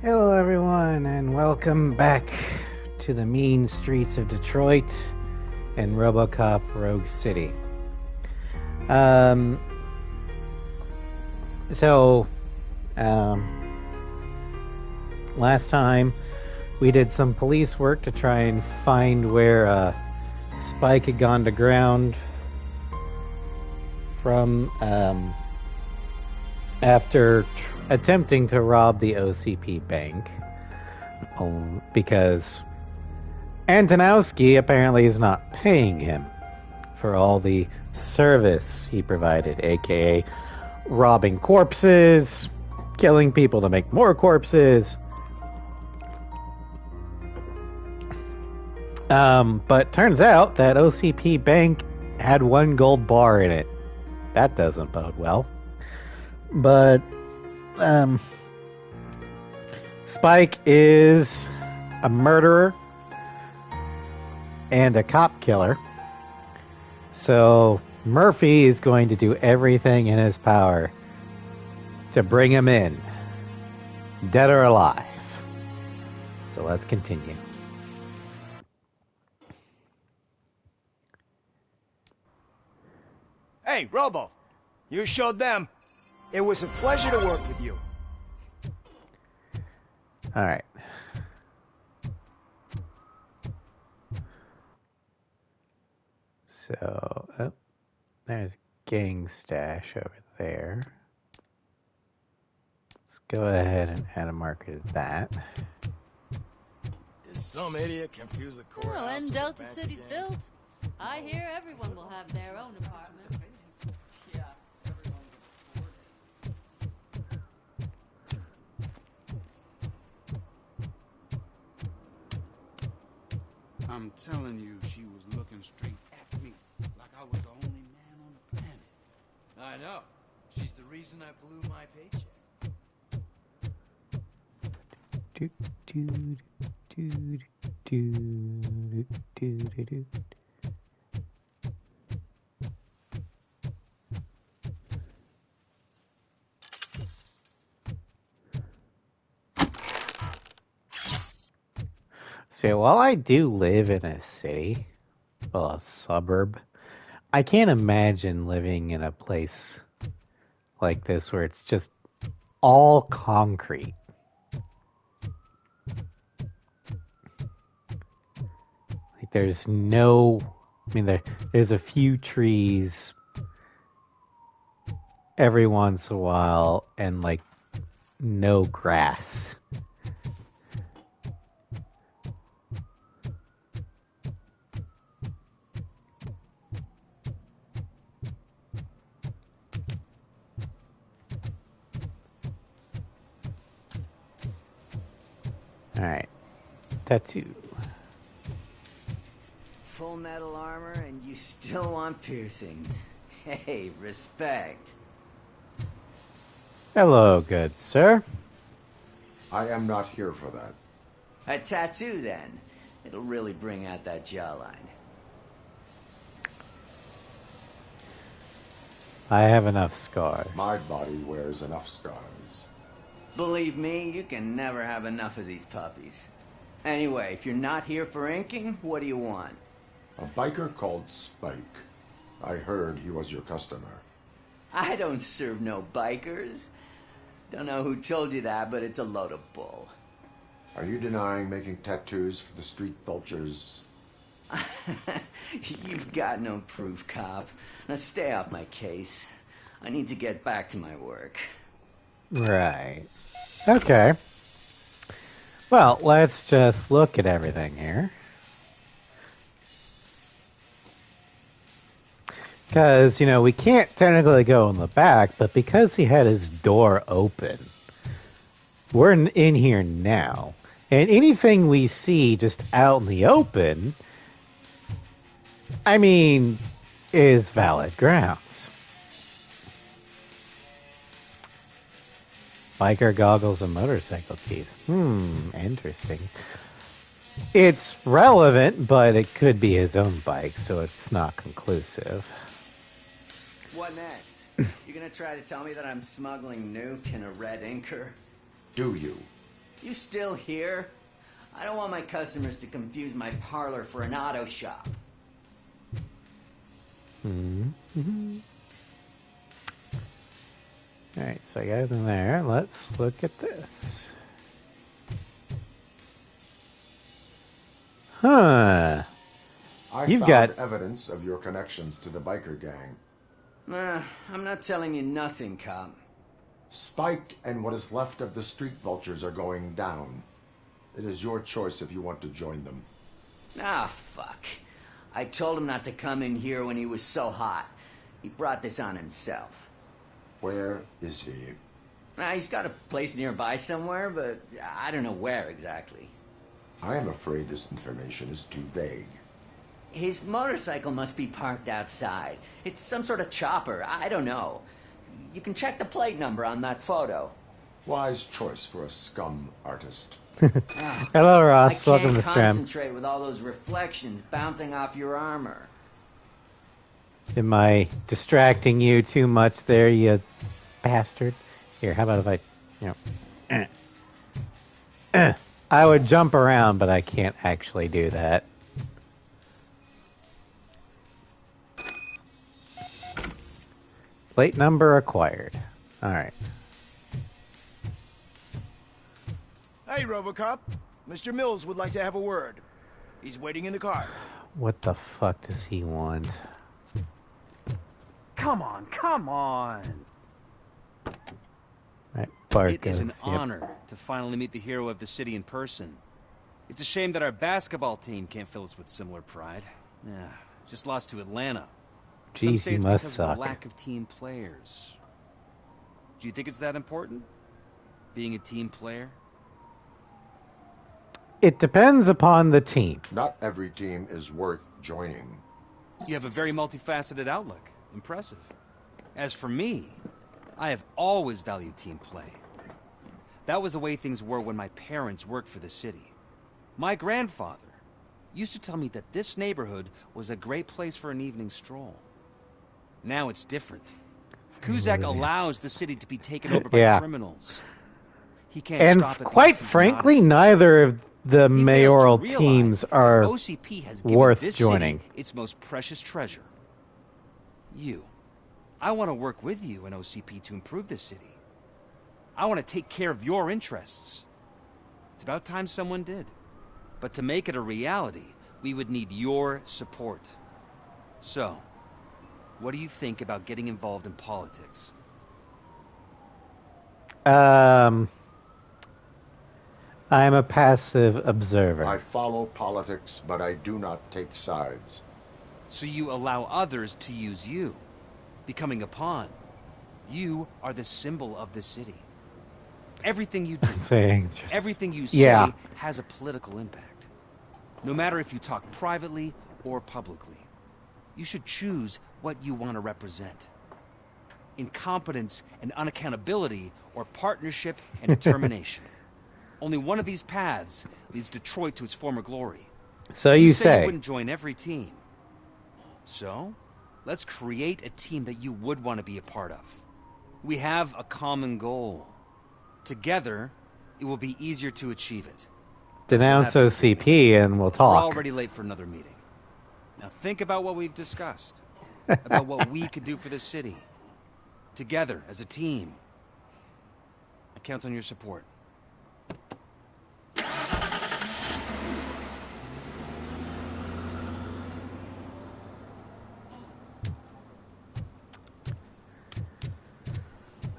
Hello, everyone, and welcome back to the mean streets of Detroit and RoboCop Rogue City. Last time we did some police work to try and find where Spike had gone to ground from after attempting to rob the OCP bank, because Antonowski apparently is not paying him for all the service he provided, aka robbing corpses, killing people to make more corpses. But turns out that OCP bank had one gold bar in it. That doesn't bode well. But Spike is a murderer and a cop killer. So Murphy is going to do everything in his power to bring him in, dead or alive. So let's continue. Hey, Robo, you showed them. It was a pleasure to work with you. All right. So, there's a gang stash over there. Let's go ahead and add a marker to that. Did some idiot confuse the courthouse? Well, when Delta City's built, I hear everyone will have their own apartment. I'm telling you, she was looking straight at me, like I was the only man on the planet. I know. She's the reason I blew my paycheck. So while I do live in a city, well, a suburb, I can't imagine living in a place like this where it's just all concrete. Like there's no, there's a few trees every once in a while and like no grass. Alright. Tattoo. Full metal armor and you still want piercings. Hey, respect. Hello, good sir. I am not here for that. A tattoo, then. It'll really bring out that jawline. I have enough scars. My body wears enough scars. Believe me, you can never have enough of these puppies. Anyway, if you're not here for inking, what do you want? A biker called Spike. I heard he was your customer. I don't serve no bikers. Don't know who told you that, but it's a load of bull. Are you denying making tattoos for the street vultures? You've got no proof, cop. Now stay off my case. I need to get back to my work. Right. Okay. Well, let's just look at everything here. Because, we can't technically go in the back, but because he had his door open, we're in here now. And anything we see just out in the open, is valid grounds. Biker goggles and motorcycle keys. Interesting. It's relevant, but it could be his own bike, so it's not conclusive. What next? You gonna try to tell me that I'm smuggling nuke in a red inker? Do you? You still here? I don't want my customers to confuse my parlor for an auto shop. Mm-hmm. Alright, so I got it in there. Let's look at this. Huh. I found evidence of your connections to the biker gang. I'm not telling you nothing, cop. Spike and what is left of the street vultures are going down. It is your choice if you want to join them. Ah, fuck. I told him not to come in here when he was so hot. He brought this on himself. Where is he? He's got a place nearby somewhere, but I don't know where exactly. I am afraid this information is too vague. His motorcycle must be parked outside. It's some sort of chopper. I don't know. You can check the plate number on that photo. Wise choice for a scum artist. Hello, Ross. I Welcome to can't Scram. concentrate with all those reflections bouncing off your armor. Am I distracting you too much there, you bastard? Here, how about if I... I would jump around, but I can't actually do that. Plate number acquired. Alright. Hey, RoboCop. Mr. Mills would like to have a word. He's waiting in the car. What the fuck does he want? Come on, come on. Right, Bart It is an goes, yep. honor to finally meet the hero of the city in person. It's a shame that our basketball team can't fill us with similar pride. Yeah, just lost to Atlanta. Some Jeez, say he it's must because suck. of the lack of team players. Do you think it's that important? Being a team player? It depends upon the team. Not every team is worth joining. You have a very multifaceted outlook. Impressive. As for me, I have always valued team play. That was the way things were when my parents worked for the city. My grandfather used to tell me that this neighborhood was a great place for an evening stroll. Now it's different. Kuzak allows the city to be taken over by criminals. He can't And stop it quite because he's frankly, not a neither of the He fails to mayoral realize teams that are OCP has given worth this joining. city its most precious treasure. You. I want to work with you and OCP to improve this city. I want to take care of your interests. It's about time someone did. But to make it a reality, we would need your support. So, what do you think about getting involved in politics? I'm a passive observer. I follow politics, but I do not take sides. So you allow others to use you, becoming a pawn. You are the symbol of the city. Everything you do, everything you say has a political impact. No matter if you talk privately or publicly. You should choose what you want to represent. Incompetence and unaccountability, or partnership and determination. Only one of these paths leads Detroit to its former glory. So you say you wouldn't join every team. So, let's create a team that you would want to be a part of. We have a common goal. Together, it will be easier to achieve it. denounce OCP and we'll We're talk. already late for another meeting. Now think about what we've discussed. About what we could do for this city. Together, as a team. I count on your support.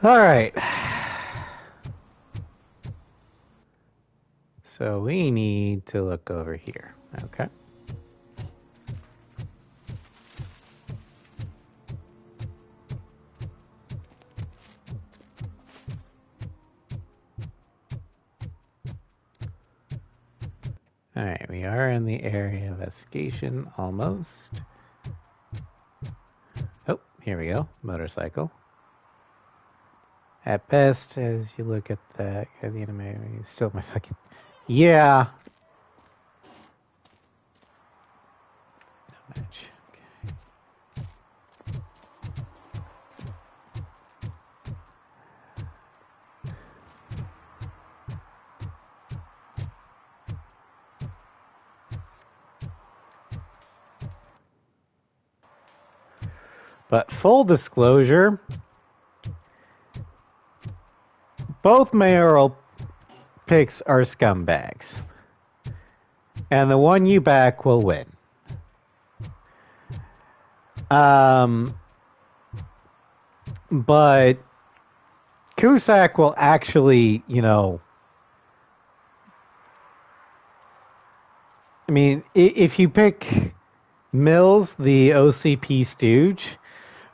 All right. So we need to look over here. Okay. All right, we are in the area of investigation almost. Oh, here we go. Motorcycle. At best, as you look at that, the enemy is still my fucking... Yeah. No match. Okay. But full disclosure, both mayoral picks are scumbags. And the one you back will win. But Cusack will actually, you know... I mean, if you pick Mills, the OCP stooge,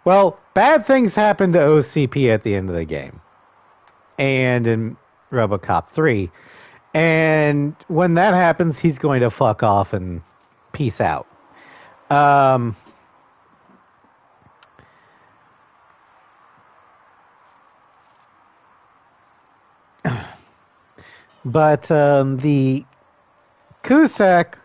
well, bad things happen to OCP at the end of the game. And in RoboCop 3. And when that happens, he's going to fuck off and peace out. But the Cusack,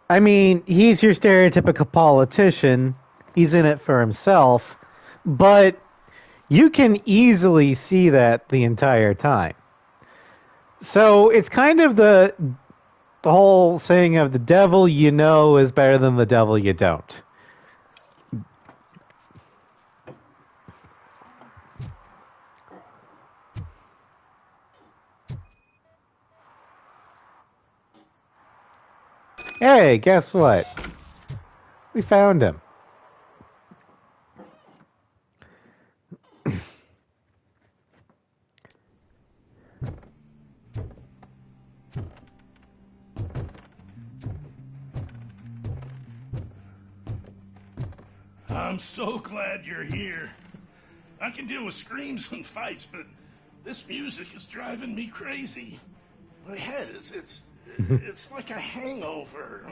I mean, he's your stereotypical politician. He's in it for himself. But you can easily see that the entire time. So it's kind of the whole saying of the devil you know is better than the devil you don't. Hey, guess what? We found him. I'm so glad you're here. I can deal with screams and fights, but this music is driving me crazy. My head it's like a hangover.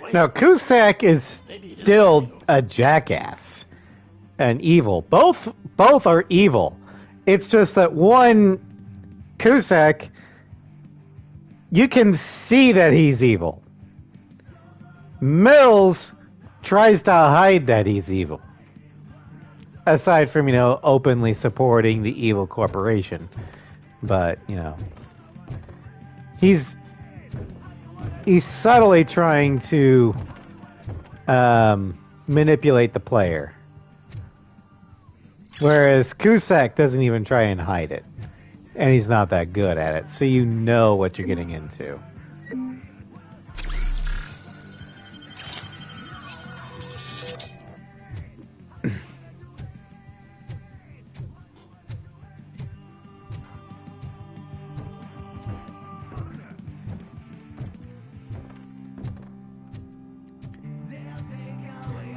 Wait, now, Cusack is still a jackass and evil. Both are evil. It's just that one, Cusack, you can see that he's evil. Mills tries to hide that he's evil. Aside from, openly supporting the evil corporation. But, he's subtly trying to manipulate the player. Whereas Cusack doesn't even try and hide it. And he's not that good at it. So you know what you're getting into.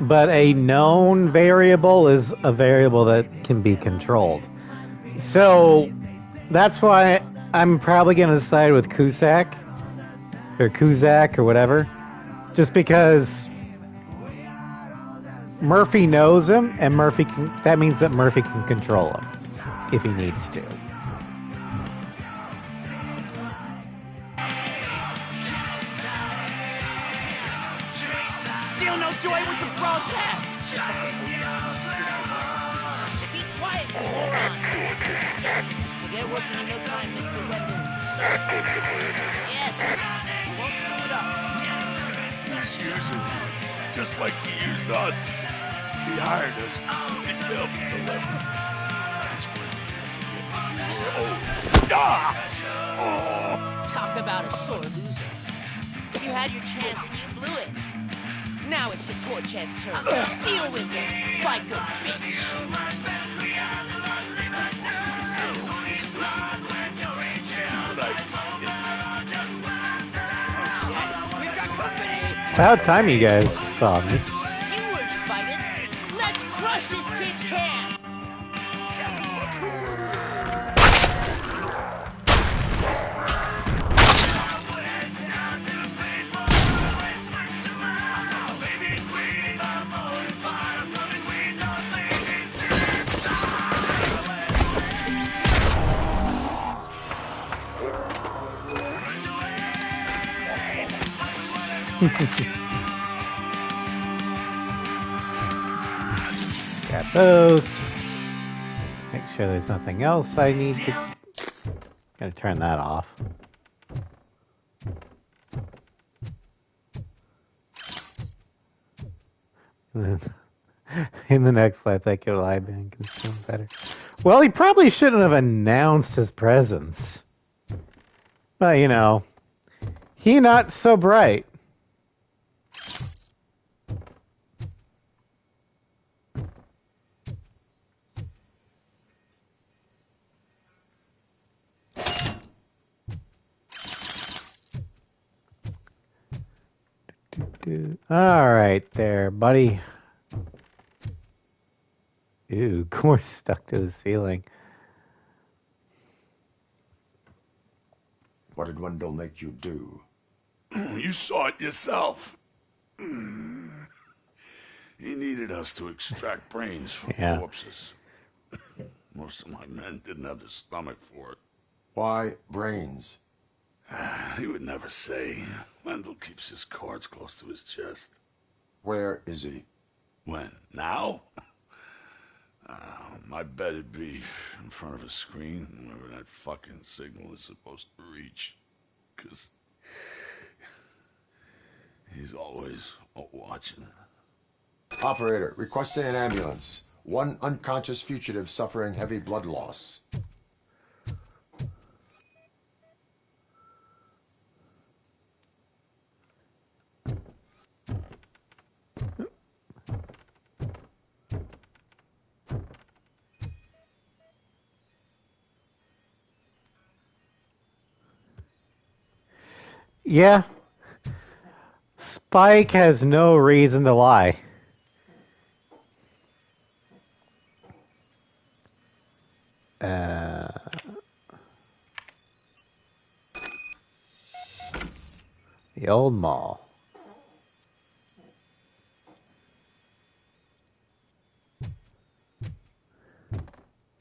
But a known variable is a variable that can be controlled. So that's why I'm probably going to side with Cusack or whatever. Just because Murphy knows him, and that means that Murphy can control him if he needs to. Still no joy with the broadcast. Be quiet, you moron. Yes, we'll get working in no time, Mr. Wendell. Sir. Yes, we won't screw it up. He's using you, just like he used us. He hired us. He failed to deliver. That's where we get to get Talk about a sore loser. You had your chance and you blew it. Now it's the Torchhead's turn. Deal with it, biker bitch. Oh shit, we've got company. It's about time you guys saw me. You weren't invited. Let's crush this tin can. Got those. Make sure there's nothing else I need to... Gotta turn that off. In the next life, that kid will can consume better. Well, he probably shouldn't have announced his presence. But, you know, he not so bright. All right there, buddy. Ew, Gore's stuck to the ceiling. What did Wendell make you do? You saw it yourself. He needed us to extract brains from corpses. Most of my men didn't have the stomach for it. Why brains? He would never say. Wendell keeps his cards close to his chest. Where is he? When? Now? I bet it'd be in front of a screen wherever that fucking signal is supposed to reach. 'Cause he's always watching. Operator, requesting an ambulance. One unconscious fugitive suffering heavy blood loss. Yeah. Spike has no reason to lie. The old mall.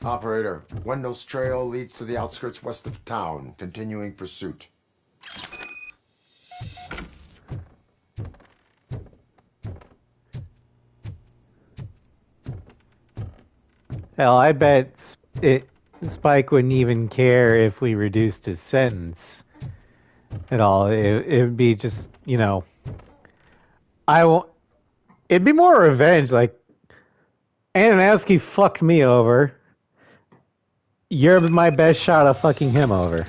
Operator, Wendell's trail leads to the outskirts west of town, continuing pursuit. Hell, I bet Spike wouldn't even care if we reduced his sentence at all. It would be just, you know, it'd be more revenge. Like, Antonowski fucked me over. You're my best shot of fucking him over.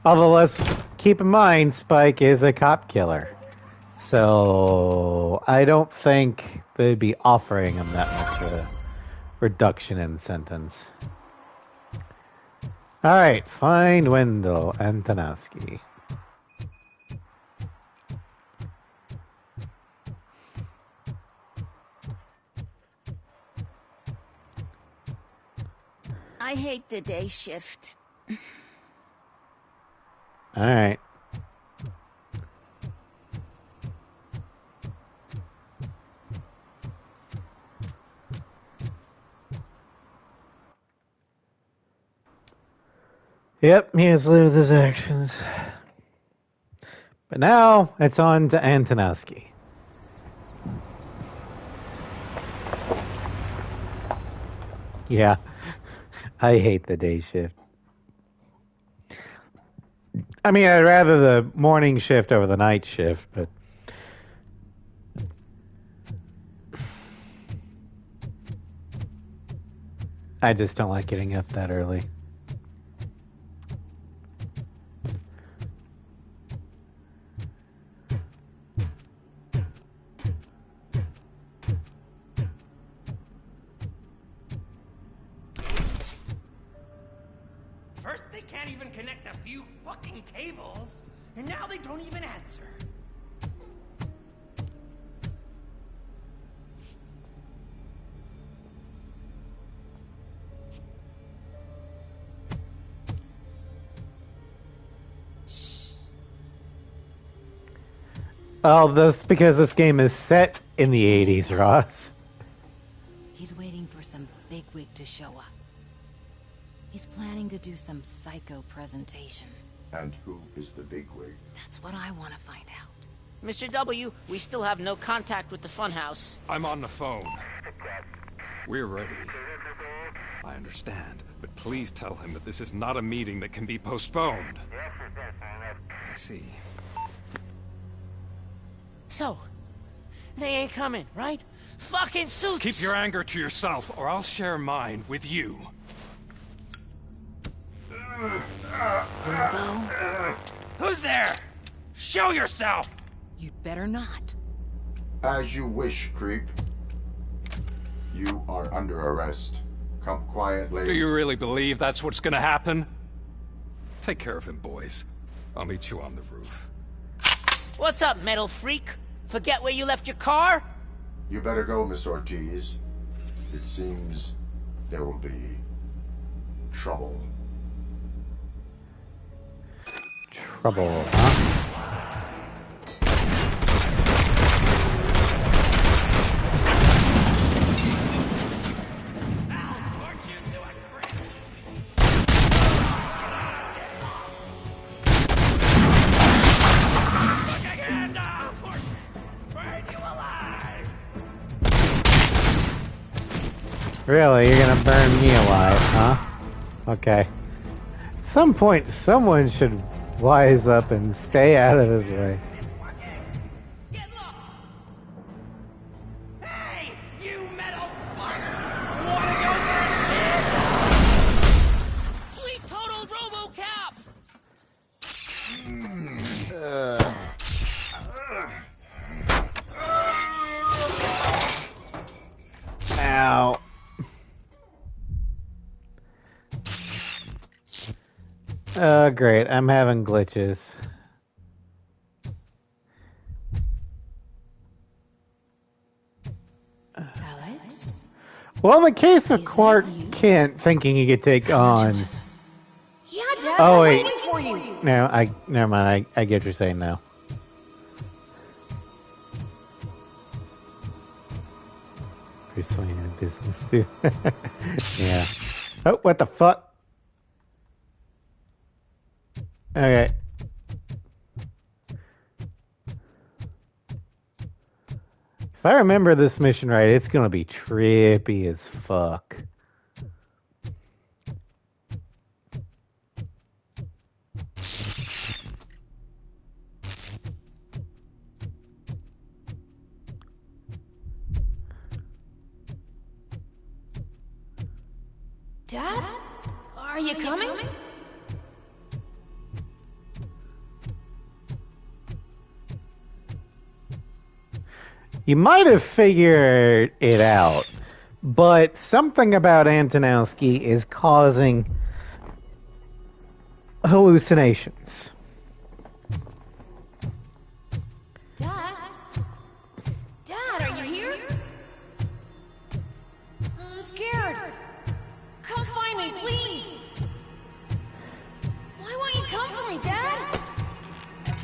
Although, let's keep in mind, Spike is a cop killer. So, I don't think they'd be offering him that much of a reduction in sentence. Alright, find Wendell Antonowski. I hate the day shift. Alright. Yep, he has to live with his actions. But now, it's on to Antonowski. Yeah, I hate the day shift. I mean, I'd rather the morning shift over the night shift, but... I just don't like getting up that early. First, they can't even connect a few fucking cables, and now they don't even answer. Oh, that's because this game is set in the 80s, Ross. He's waiting for some bigwig to show up. He's planning to do some psycho presentation. And who is the bigwig? That's what I want to find out. Mr. W, we still have no contact with the funhouse. I'm on the phone. We're ready. I understand, but please tell him that this is not a meeting that can be postponed. I see. So, they ain't coming, right? Fucking suits! Keep your anger to yourself, or I'll share mine with you. Robo? Who's there? Show yourself! You'd better not. As you wish, creep. You are under arrest. Come quietly. Do you really believe that's what's gonna happen? Take care of him, boys. I'll meet you on the roof. What's up, metal freak? Forget where you left your car? You better go, Miss Ortiz. It seems there will be trouble. Trouble, huh? Really? You're gonna burn me alive, huh? Okay. At some point, someone should wise up and stay out of his way. Hey, you metal fuck! Wanna go first, Fleet total RoboCop! Ow. Oh, great. I'm having glitches. Alex? Well, in the case of Clark Kent thinking he could take on... Yeah, Dad, Oh, I'm wait. waiting for you. No, never mind. I get what you're saying now. Pursuing a business too. Yeah. Oh, what the fuck? Okay. If I remember this mission right, it's gonna be trippy as fuck. Dad? Are you coming? You might have figured it out, but something about Antonowski is causing hallucinations. Dad? Dad, are you here? I'm scared. Come find me, please. Why won't you come for me, Dad?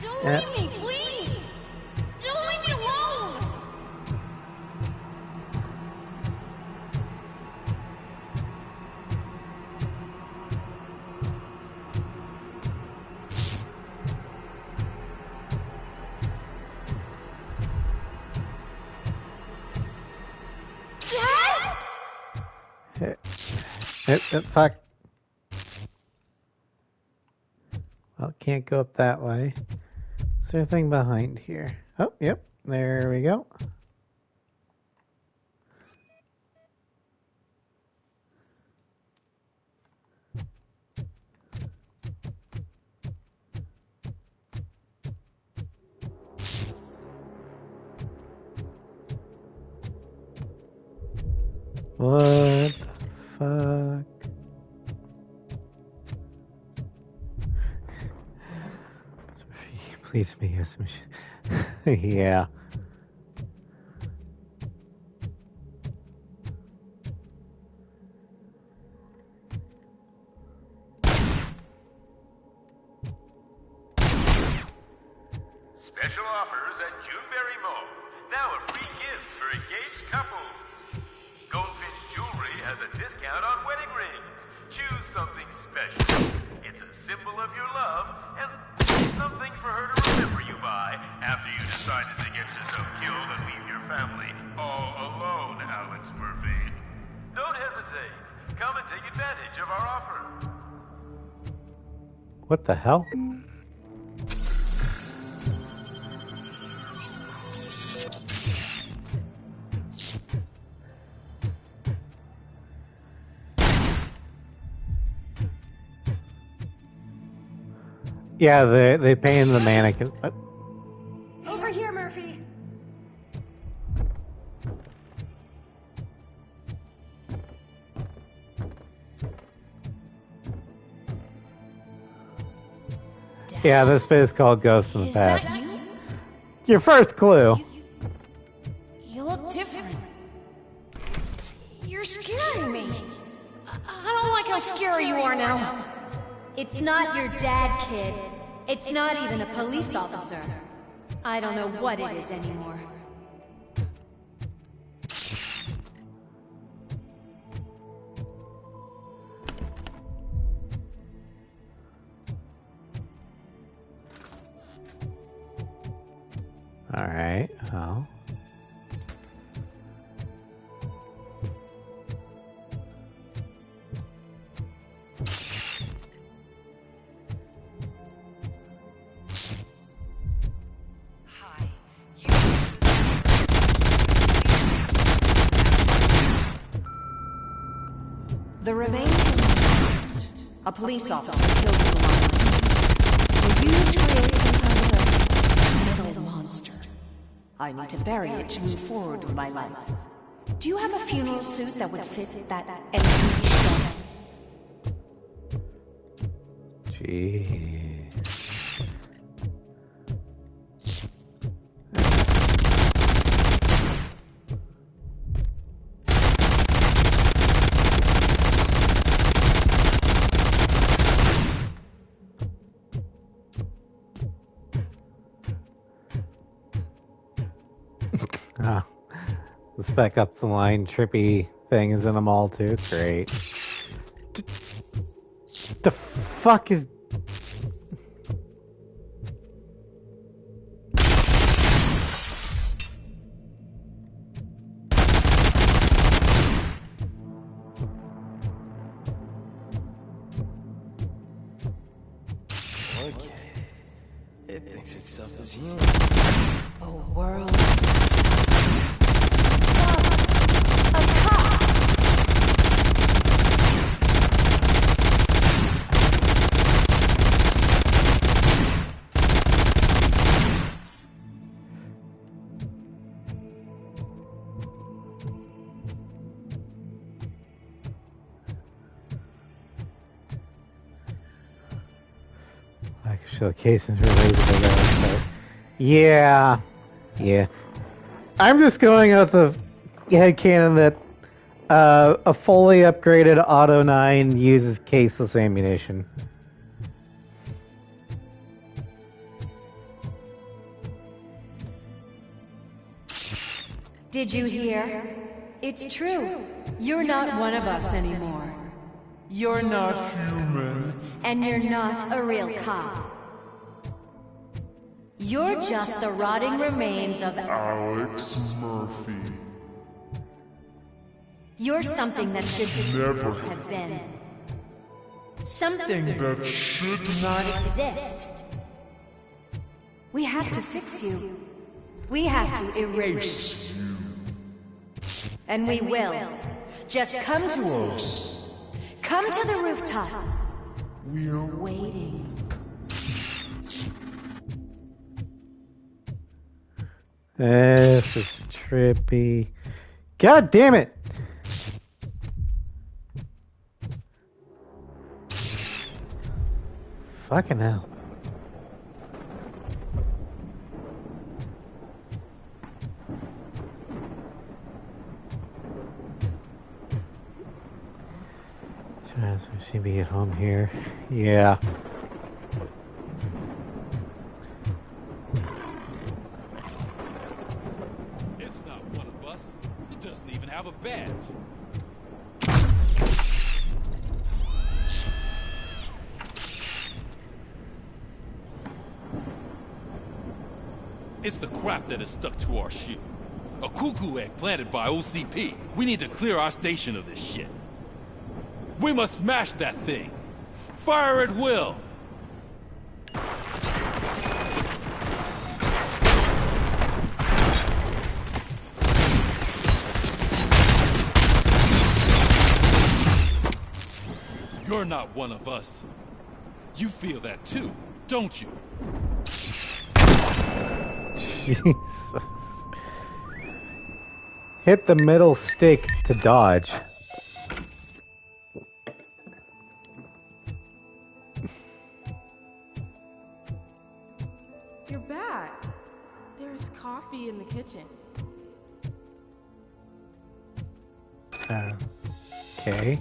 Don't leave me, please. Don't leave me alone. Fuck. Well, can't go up that way. Is there a thing behind here? Oh, yep. There we go. What the fuck? Please be a submission. Yeah. Special offers at Juneberry Mall. Now a free gift for engaged couples. Goldfinch Jewelry has a discount on wedding rings. Choose something special. It's a symbol of your love and something for her to remember you by after you decided to get yourself killed and leave your family all alone, Alex Murphy. Don't hesitate. Come and take advantage of our offer. What the hell? Yeah, they painted the mannequin. What? Over here, Murphy. Yeah, this bit is called Ghost in the Past. Your first clue. You look different. You're scaring me. I don't like how scary you are now. It's not your dad, kid. It's not even a police officer. I don't know what it is anymore. All right. Oh. The remains of a police officer killed in the line were used to create some kind of a metal monster. I need to bury it to move forward with my life. Do you have a funeral suit that would fit that empty shell? Jeez. Ah, the Spec Up the Line trippy thing is in them all too. Great. The fuck is... Okay. It thinks itself as human. A world. So the case is related to that. Yeah. I'm just going with the headcanon that a fully upgraded Auto 9 uses caseless ammunition. Did you hear? It's true. You're not one of us anymore. You're not human. And you're not a real cop. You're just the rotting remains of Alex Murphy. You're something that should never have been. Something that should not exist. We have to fix you. We have to erase you. And we will. Just come to us. Come to the rooftop. We're waiting. This is trippy. God damn it! Fucking hell. So she be at home here. Yeah. It's not one of us. It doesn't even have a badge. It's the crap that is stuck to our shoe. A cuckoo egg planted by OCP. We need to clear our station of this shit. We must smash that thing. Fire at will. You're not one of us. You feel that too, don't you? Jesus. Hit the middle stick to dodge. You're back. There's coffee in the kitchen. Okay.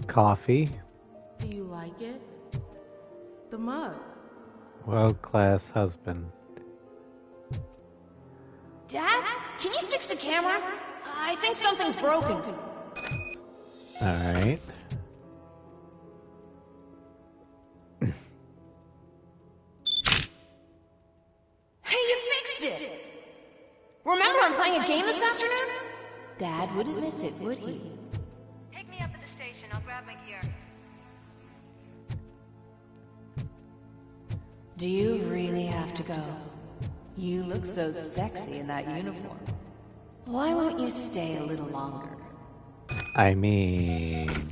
Coffee. Do you like it? The mug. World-class husband. Dad, can you fix the camera? I think something's broken. Alright. Hey, you fixed it! Remember I'm playing a game this afternoon? Dad wouldn't miss it, would he? Pick me up at the station. I'll grab my gear. Do you really have to go? You look so sexy in that uniform. Why won't you stay a little longer? I mean...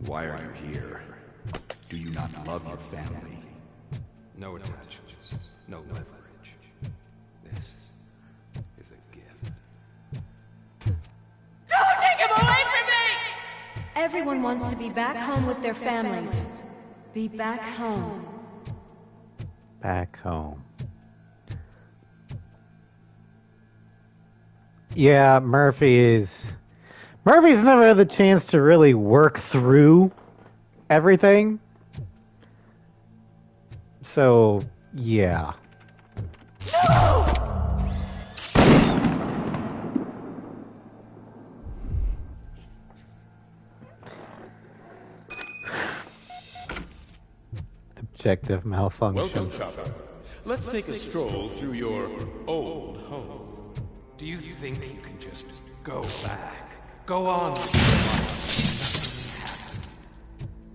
Why are you here? Do you not love your family? No attachments, no leverage. This is a gift. Don't take him away from me! Everyone wants to be back home with their families. Be back home. Back home. Yeah, Murphy's never had the chance to really work through everything. So, yeah. No! Objective malfunction. Welcome, shopper. Let's take a stroll through your old home. Do you think you can just go back? Go on.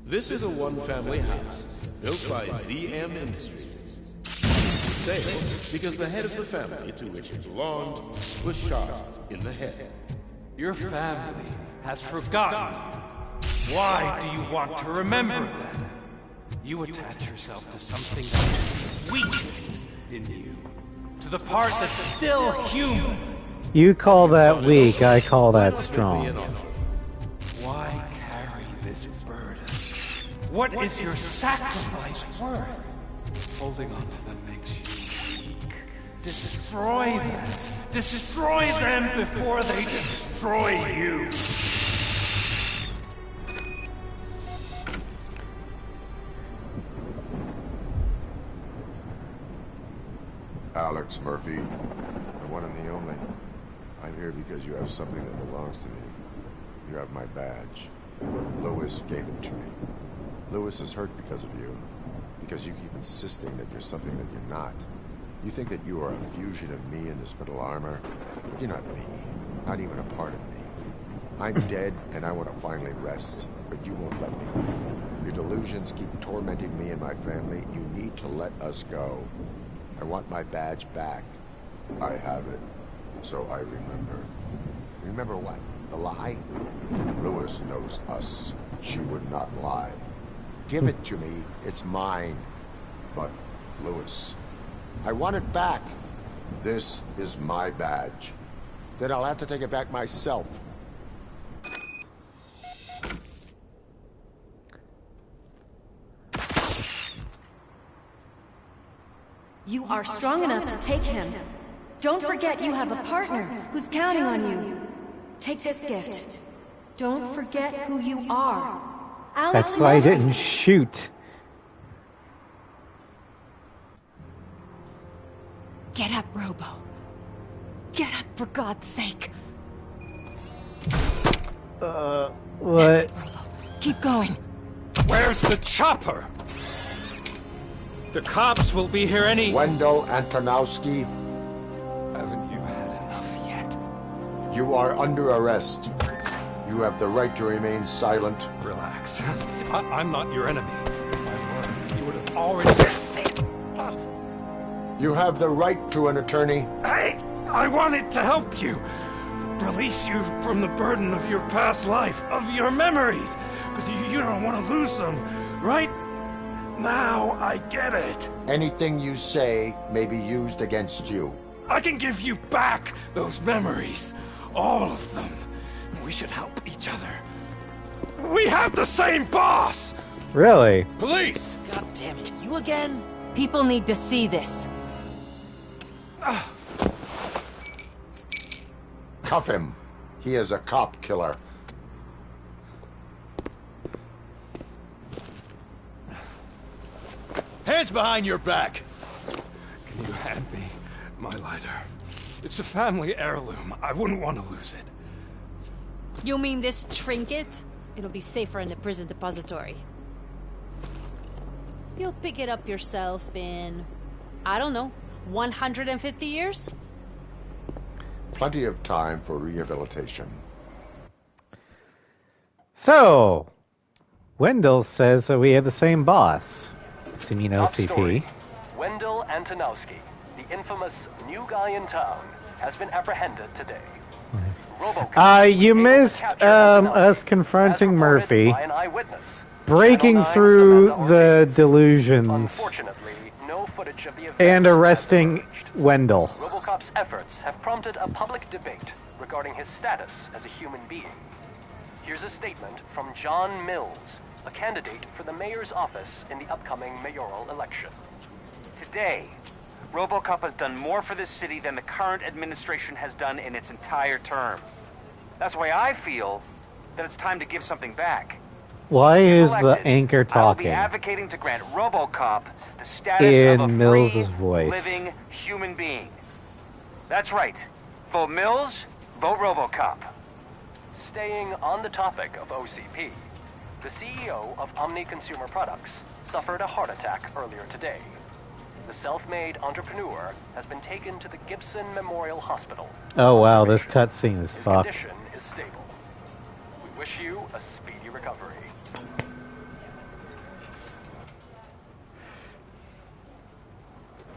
This is a one-family house built by ZM Industries. For sale because the head of the family to which it belonged was shot in the head. Your family has forgotten you. Why do you want to remember them? You attach yourself to something that is weak in you, to the part that's still human. You call that weak, I call that strong. Why carry this burden? What is your sacrifice worth? Holding on to them makes you weak. Destroy them. Destroy them before they destroy you. Alex Murphy, the one and the only. I'm here because you have something that belongs to me. You have my badge. Lewis gave it to me. Lewis is hurt because of you. Because you keep insisting that you're something that you're not. You think that you are a fusion of me in this metal armor, but you're not me. Not even a part of me. I'm dead, and I want to finally rest, but you won't let me. Your delusions keep tormenting me and my family. You need to let us go. I want my badge back. I have it. So I remember. Remember what? The lie? Lewis knows us. She would not lie. Give it to me. It's mine. But, Lewis, I want it back. This is my badge. Then I'll have to take it back myself. You are strong enough to take him. Don't forget you have a partner who's counting on you. Take this gift. Don't forget who you are. Alex That's why I Murphy. didn't shoot. Get up, Robo. Get up, for God's sake. What? Keep going. Where's the chopper? The cops will be here any... Wendell Antonowski. Haven't you had enough yet? You are under arrest. You have the right to remain silent. Relax. I'm not your enemy. If I were, you would have already... You have the right to an attorney. Hey! I wanted to help you. Release you from the burden of your past life, of your memories. But you don't want to lose them, right? Now I get it. Anything you say may be used against you. I can give you back those memories. All of them. We should help each other. We have the same boss! Really? Police! God damn it, you again? People need to see this. Cuff him. He is a cop killer. Hands behind your back! Can you hand me my lighter? It's a family heirloom. I wouldn't want to lose it. You mean this trinket? It'll be safer in the prison depository. You'll pick it up yourself in, I don't know, 150 years? Plenty of time for rehabilitation. So, Wendell says that we have the same boss. Assuming Top OCP. story. Wendell Antonowski, the infamous new guy in town, has been apprehended today. RoboCop You missed us confronting Murphy, by an eyewitness. breaking through the delusions, Unfortunately, no footage of the event and arresting Wendell. RoboCop's efforts have prompted a public debate regarding his status as a human being. Here's a statement from John Mills, a candidate for the mayor's office in the upcoming mayoral election. Today, RoboCop has done more for this city than the current administration has done in its entire term. That's why I feel that it's time to give something back. Why is If the elected, anchor I will be talking advocating to grant RoboCop the status in of a Mills's free, voice? living human being. That's right. Vote Mills, vote RoboCop. Staying on the topic of OCP, the CEO of Omni Consumer Products suffered a heart attack earlier today. The self-made entrepreneur has been taken to the Gibson Memorial Hospital. Oh wow, this cutscene is His fucked. condition is stable. We wish you a speedy recovery.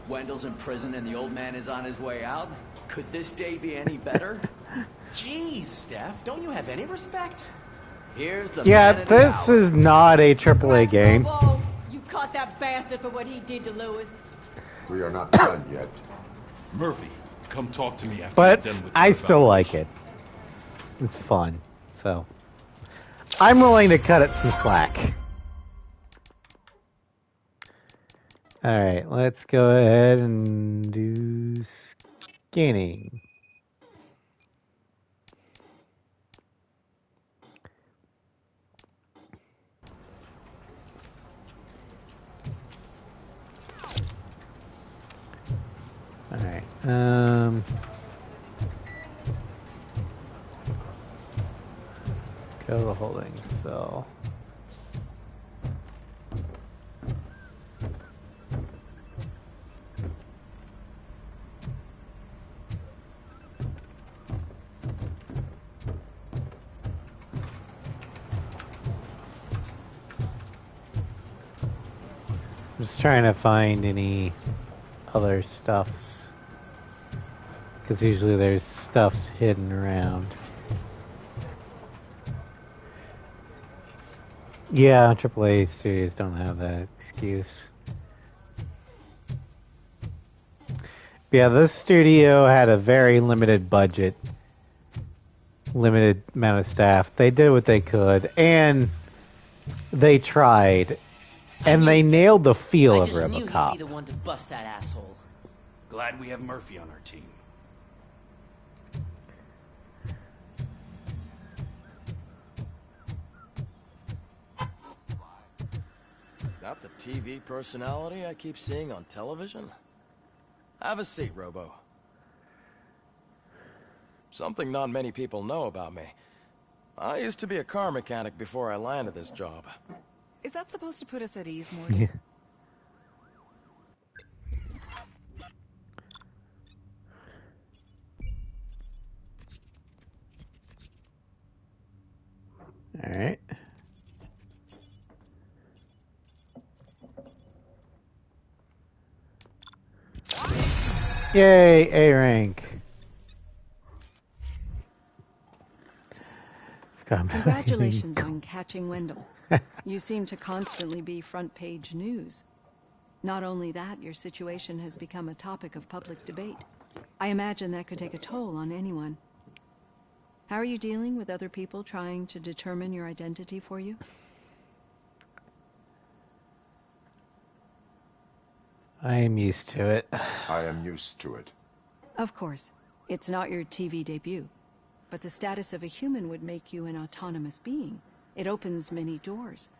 Wendell's in prison and the old man is on his way out? Could this day be any better? Jeez, Steph, don't you have any respect? Here's the Yeah, man of the this hour. is not a AAA game. Robo, you caught that bastard for what he did to Lewis. We are not done yet. Murphy, come talk to me after But you're done with I your still like it. It's fun. So, I'm willing to cut it some slack. Alright, let's go ahead and do scanning. Alright, go to holdings, so... I'm just trying to find any other stuffs, because usually there's stuffs hidden around. Yeah, AAA studios don't have that excuse. Yeah, this studio had a very limited budget, limited amount of staff. They did what they could, and they tried. And they nailed the feel of I just knew he'd RoboCop. be the one to bust that asshole. Glad we have Murphy on our team. Is that the TV personality I keep seeing on television? Have a seat, Robo. Something not many people know about me. I used to be a car mechanic before I landed this job. Is that supposed to put us at ease, Morty? All right. Yay, A rank. Congratulations on catching Wendell. You seem to constantly be front page news. Not only that, your situation has become a topic of public debate. I imagine that could take a toll on anyone. How are you dealing with other people trying to determine your identity for you? I am used to it. I am used to it. Of course. It's not your TV debut. But the status of a human would make you an autonomous being. It opens many doors.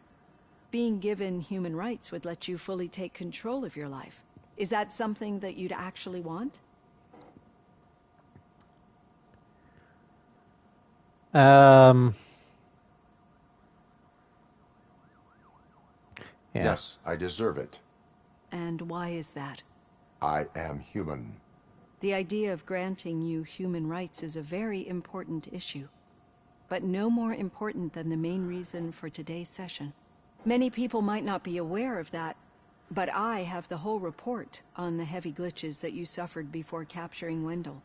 Being given human rights would let you fully take control of your life. Is that something that you'd actually want? Yeah. Yes, I deserve it. And why is that? I am human. The idea of granting you human rights is a very important issue. But no more important than the main reason for today's session. Many people might not be aware of that, but I have the whole report on the heavy glitches that you suffered before capturing Wendell.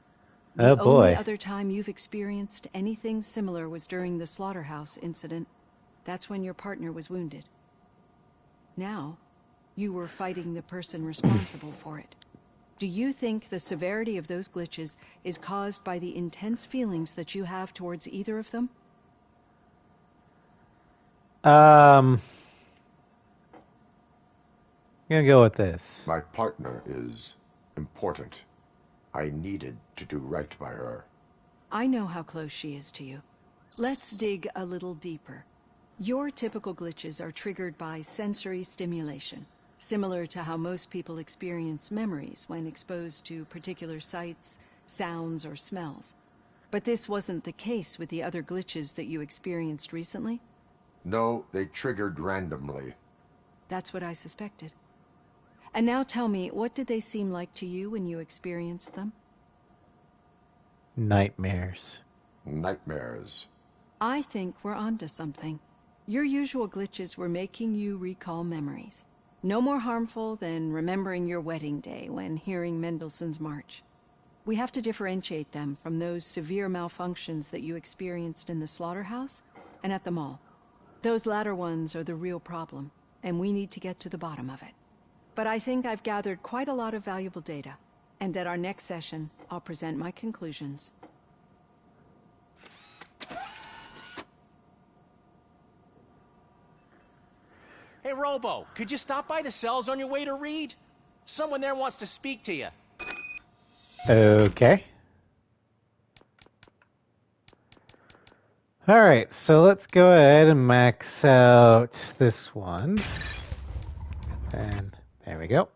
Oh The boy. only other time you've experienced anything similar was during the slaughterhouse incident. That's when your partner was wounded. Now, you were fighting the person responsible for it. Do you think the severity of those glitches is caused by the intense feelings that you have towards either of them? I'm gonna go with this. My partner is important. I needed to do right by her. I know how close she is to you. Let's dig a little deeper. Your typical glitches are triggered by sensory stimulation, similar to how most people experience memories when exposed to particular sights, sounds, or smells. But this wasn't the case with the other glitches that you experienced recently? No, they triggered randomly. That's what I suspected. And now tell me, what did they seem like to you when you experienced them? Nightmares. Nightmares. I think we're onto something. Your usual glitches were making you recall memories. No more harmful than remembering your wedding day when hearing Mendelssohn's March. We have to differentiate them from those severe malfunctions that you experienced in the slaughterhouse and at the mall. Those latter ones are the real problem, and we need to get to the bottom of it. But I think I've gathered quite a lot of valuable data, and at our next session, I'll present my conclusions. Hey, Robo, could you stop by the cells on your way to Reed? Someone there wants to speak to you. Okay. Alright, so let's go ahead and max out this one. And there we go.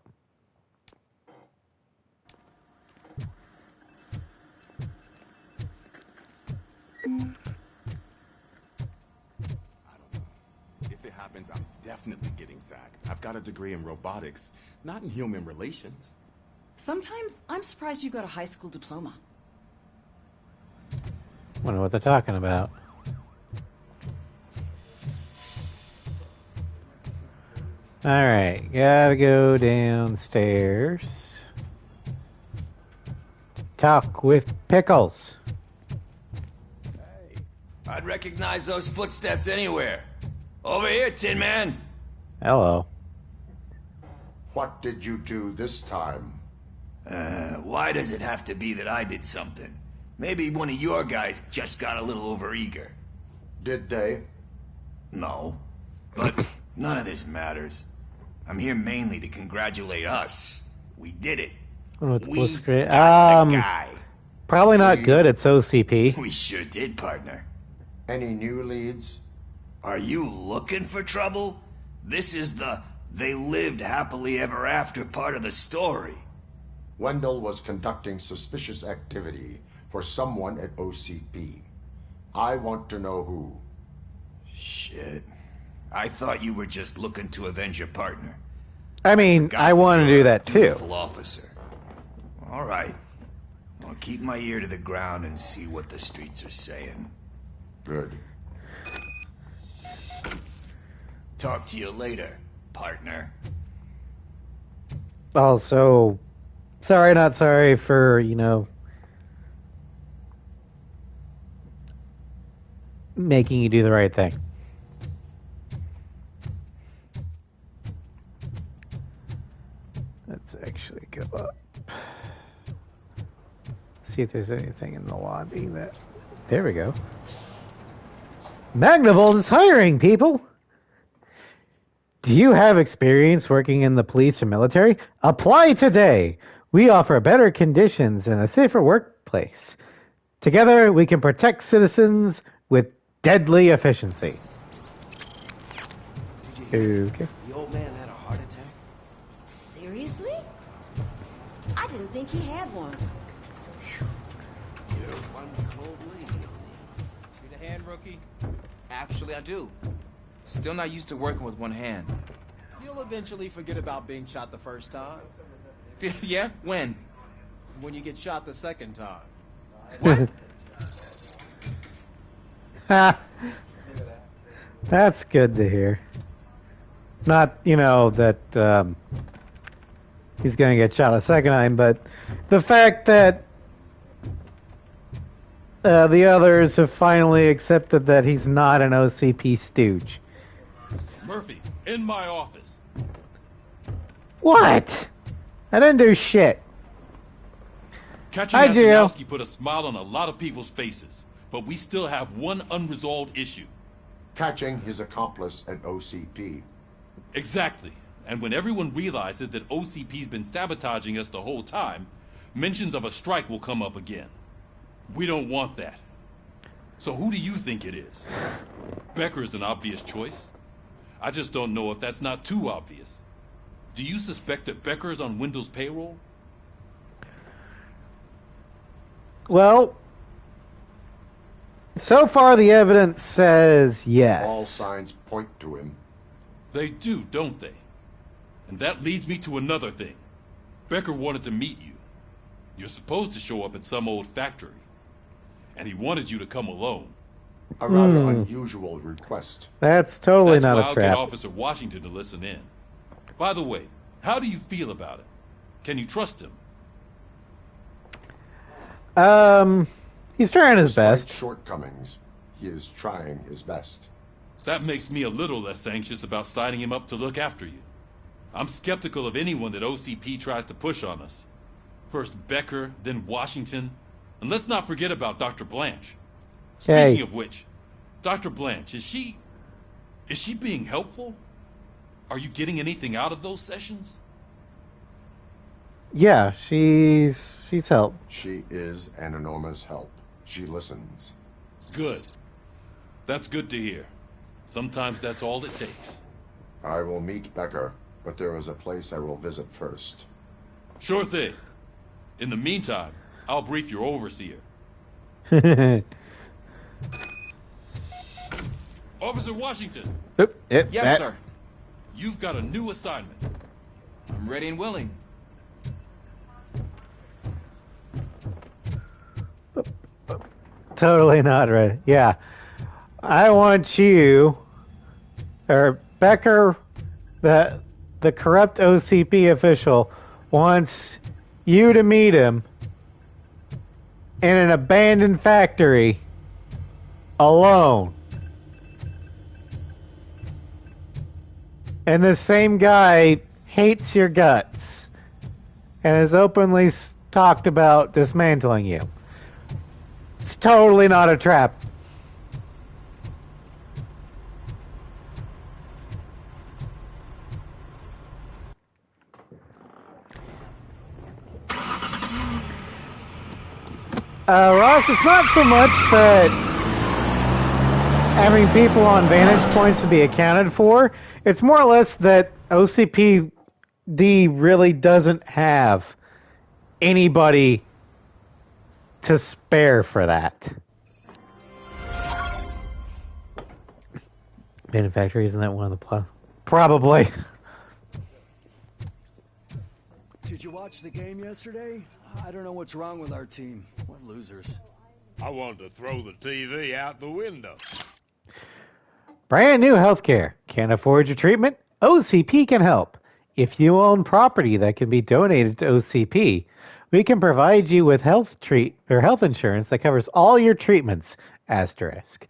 If it happens, I'm definitely getting sacked. I've got a degree in robotics, not in human relations. Sometimes I'm surprised you got a high school diploma. Wonder what they're talking about. Alright, gotta go downstairs. Talk with Pickles. I'd recognize those footsteps anywhere. Over here, Tin Man. Hello. What did you do this time? Why does it have to be that I did something? Maybe one of your guys just got a little overeager. Did they? No. But none of this matters. I'm here mainly to congratulate us. We did it. We got the guy. Probably not good. It's OCP. We sure did, partner. Any new leads? Are you looking for trouble? This is the they lived happily ever after part of the story. Wendell was conducting suspicious activity for someone at OCP. I want to know who. Shit. I thought you were just looking to avenge your partner. I mean, I want to do that too. Beautiful officer. All right. I'll keep my ear to the ground and see what the streets are saying. Good. Talk to you later, partner. Also, sorry, not sorry for, making you do the right thing. Let's actually go up. See if there's anything in the lobby that... There we go. Magnavolt is hiring, people! Do you have experience working in the police or military? Apply today! We offer better conditions and a safer workplace. Together, we can protect citizens with deadly efficiency. Okay. The old man had a heart attack? Seriously? I didn't think he had one. You're one cold lady on me. Need a hand, rookie? Actually, I do. Still not used to working with one hand. You'll eventually forget about being shot the first time. Yeah? When? When you get shot the second time. What? That's good to hear. Not, that he's going to get shot a second time, but the fact that the others have finally accepted that he's not an OCP stooge. Murphy, in my office. What? I didn't do shit. Catching Antonowski put a smile on a lot of people's faces, but we still have one unresolved issue. Catching his accomplice at OCP. Exactly. And when everyone realizes that OCP's been sabotaging us the whole time, mentions of a strike will come up again. We don't want that. So who do you think it is? Becker is an obvious choice. I just don't know if that's not too obvious. Do you suspect that Becker is on Wendell's payroll? Well, so far the evidence says yes. All signs point to him. They do, don't they? And that leads me to another thing. Becker wanted to meet you. You're supposed to show up at some old factory. And he wanted you to come alone. A rather unusual request. That's totally not a I'll trap. get Officer Washington to listen in. By the way, how do you feel about it? Can you trust him? He's trying his Despite best. shortcomings, he is trying his best. That makes me a little less anxious about signing him up to look after you. I'm skeptical of anyone that OCP tries to push on us. First Becker, then Washington, and let's not forget about Dr. Blanche. Speaking of which, Dr. Blanche, is she being helpful? Are you getting anything out of those sessions? Yeah, she's help. She is an enormous help. She listens. Good. That's good to hear. Sometimes that's all it takes. I will meet Becker, but there is a place I will visit first. Sure thing. In the meantime, I'll brief your overseer. Officer Washington. Yes, sir. You've got a new assignment. I'm ready and willing. Totally not ready. Yeah. I want you, or Becker, the corrupt OCP official, wants you to meet him in an abandoned factory alone. And this same guy hates your guts and has openly talked about dismantling you. It's totally not a trap. Ross, it's not so much that having people on vantage points to be accounted for. It's more or less that OCPD really doesn't have anybody to spare for that. Manufacturer, isn't that one of the Probably. Did you watch the game yesterday? I don't know what's wrong with our team. What losers. I wanted to throw the TV out the window. Brand new healthcare. Can't afford your treatment? OCP can help. If you own property that can be donated to OCP, we can provide you with health insurance that covers all your treatments. Asterisk.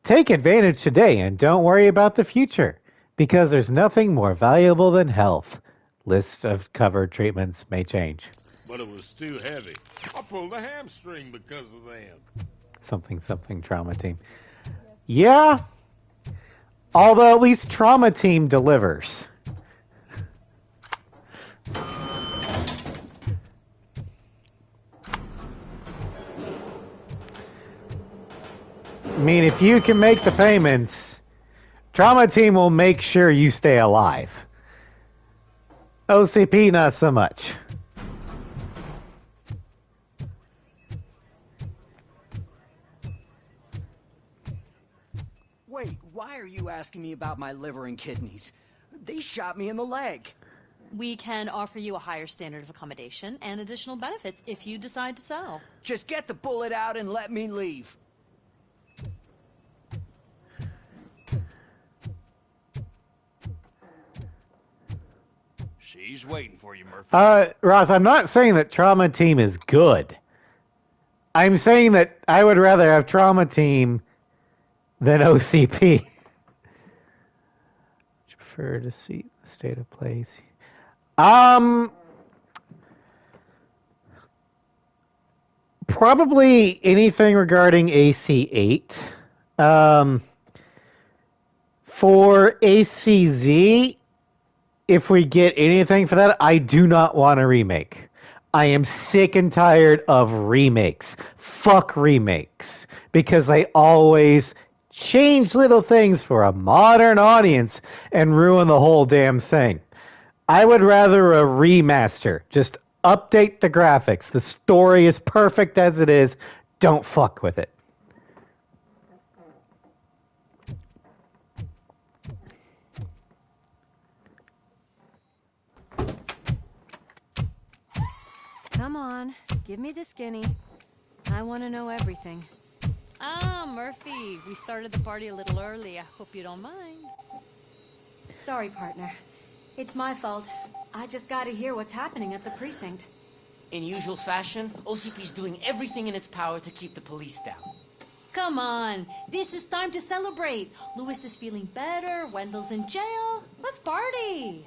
Take advantage today and don't worry about the future, because there's nothing more valuable than health. List of covered treatments may change. But it was too heavy. I pulled a hamstring because of them. Something trauma team. Yeah. Although at least trauma team delivers. I mean, if you can make the payments, trauma team will make sure you stay alive. OCP, not so much. Wait, why are you asking me about my liver and kidneys? They shot me in the leg. We can offer you a higher standard of accommodation and additional benefits if you decide to sell. Just get the bullet out and let me leave. She's waiting for you, Murphy. Ross, I'm not saying that trauma team is good. I'm saying that I would rather have trauma team than OCP. Would you prefer to see the state of play? Probably anything regarding AC8. For ACZ, if we get anything for that, I do not want a remake. I am sick and tired of remakes. Fuck remakes. Because they always change little things for a modern audience and ruin the whole damn thing. I would rather a remaster. Just update the graphics. The story is perfect as it is. Don't fuck with it. Come on, give me the skinny. I want to know everything. Ah, Murphy, we started the party a little early. I hope you don't mind. Sorry, partner. It's my fault. I just gotta hear what's happening at the precinct. In usual fashion, OCP's doing everything in its power to keep the police down. Come on, this is time to celebrate. Louis is feeling better, Wendell's in jail. Let's party.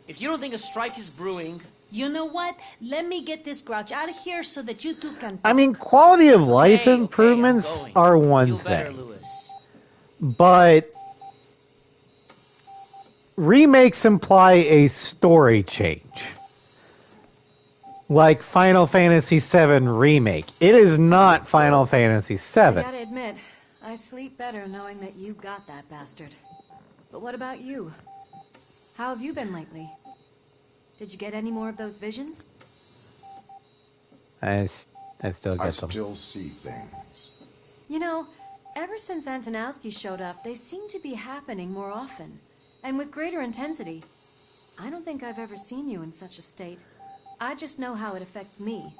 If you don't think a strike is brewing... You know what? Let me get this grouch out of here so that you two can... I mean, quality of life improvements are one better, thing. Louis. But remakes imply a story change. Like Final Fantasy VII Remake. It is not Final Fantasy VII. I gotta admit, I sleep better knowing that you got that bastard. But what about you? How have you been lately? Did you get any more of those visions? I still get them. I still see things. You know, ever since Antonowski showed up, they seem to be happening more often. And with greater intensity. I don't think I've ever seen you in such a state. I just know how it affects me.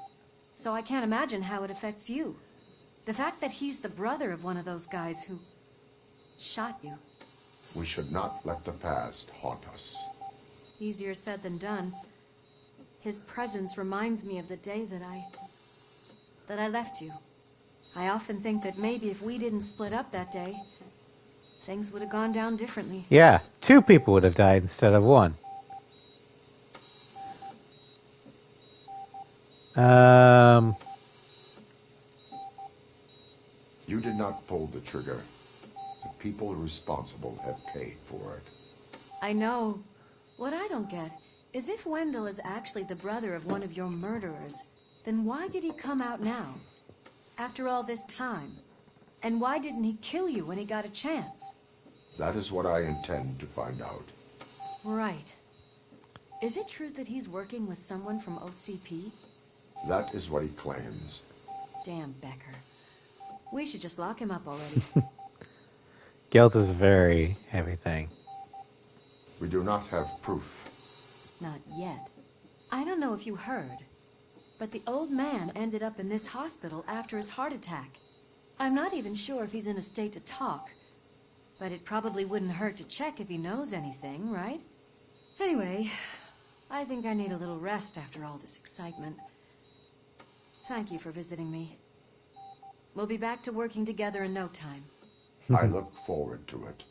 So I can't imagine how it affects you. The fact that he's the brother of one of those guys who... shot you. We should not let the past haunt us. Easier said than done. His presence reminds me of the day that I left you. I often think that maybe if we didn't split up that day, things would have gone down differently. Yeah, 2 people would have died instead of 1. You did not pull the trigger. The people responsible have paid for it. I know. What I don't get is if Wendell is actually the brother of one of your murderers, then why did he come out now? After all this time? And why didn't he kill you when he got a chance? That is what I intend to find out. Right. Is it true that he's working with someone from OCP? That is what he claims. Damn Becker. We should just lock him up already. Guilt is a very heavy thing. We do not have proof. Not yet. I don't know if you heard, but the old man ended up in this hospital after his heart attack. I'm not even sure if he's in a state to talk, but it probably wouldn't hurt to check if he knows anything, right? Anyway, I think I need a little rest after all this excitement. Thank you for visiting me. We'll be back to working together in no time. I look forward to it.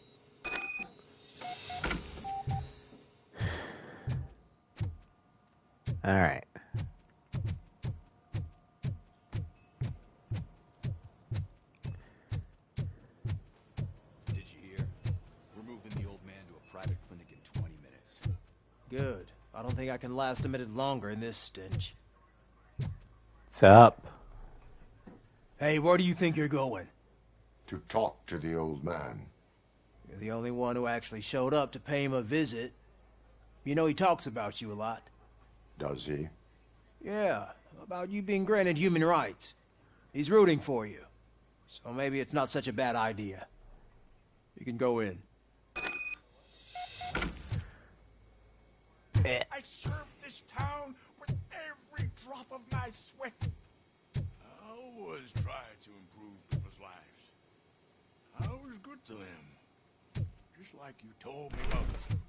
All right. Did you hear? We're moving the old man to a private clinic in 20 minutes. Good. I don't think I can last a minute longer in this stench. What's up? Hey, where do you think you're going? To talk to the old man. You're the only one who actually showed up to pay him a visit. You know he talks about you a lot. Does he? Yeah, about you being granted human rights. He's rooting for you. So maybe it's not such a bad idea. You can go in. I served this town with every drop of my sweat. I always tried to improve people's lives. I was good to them. Just like you told me others.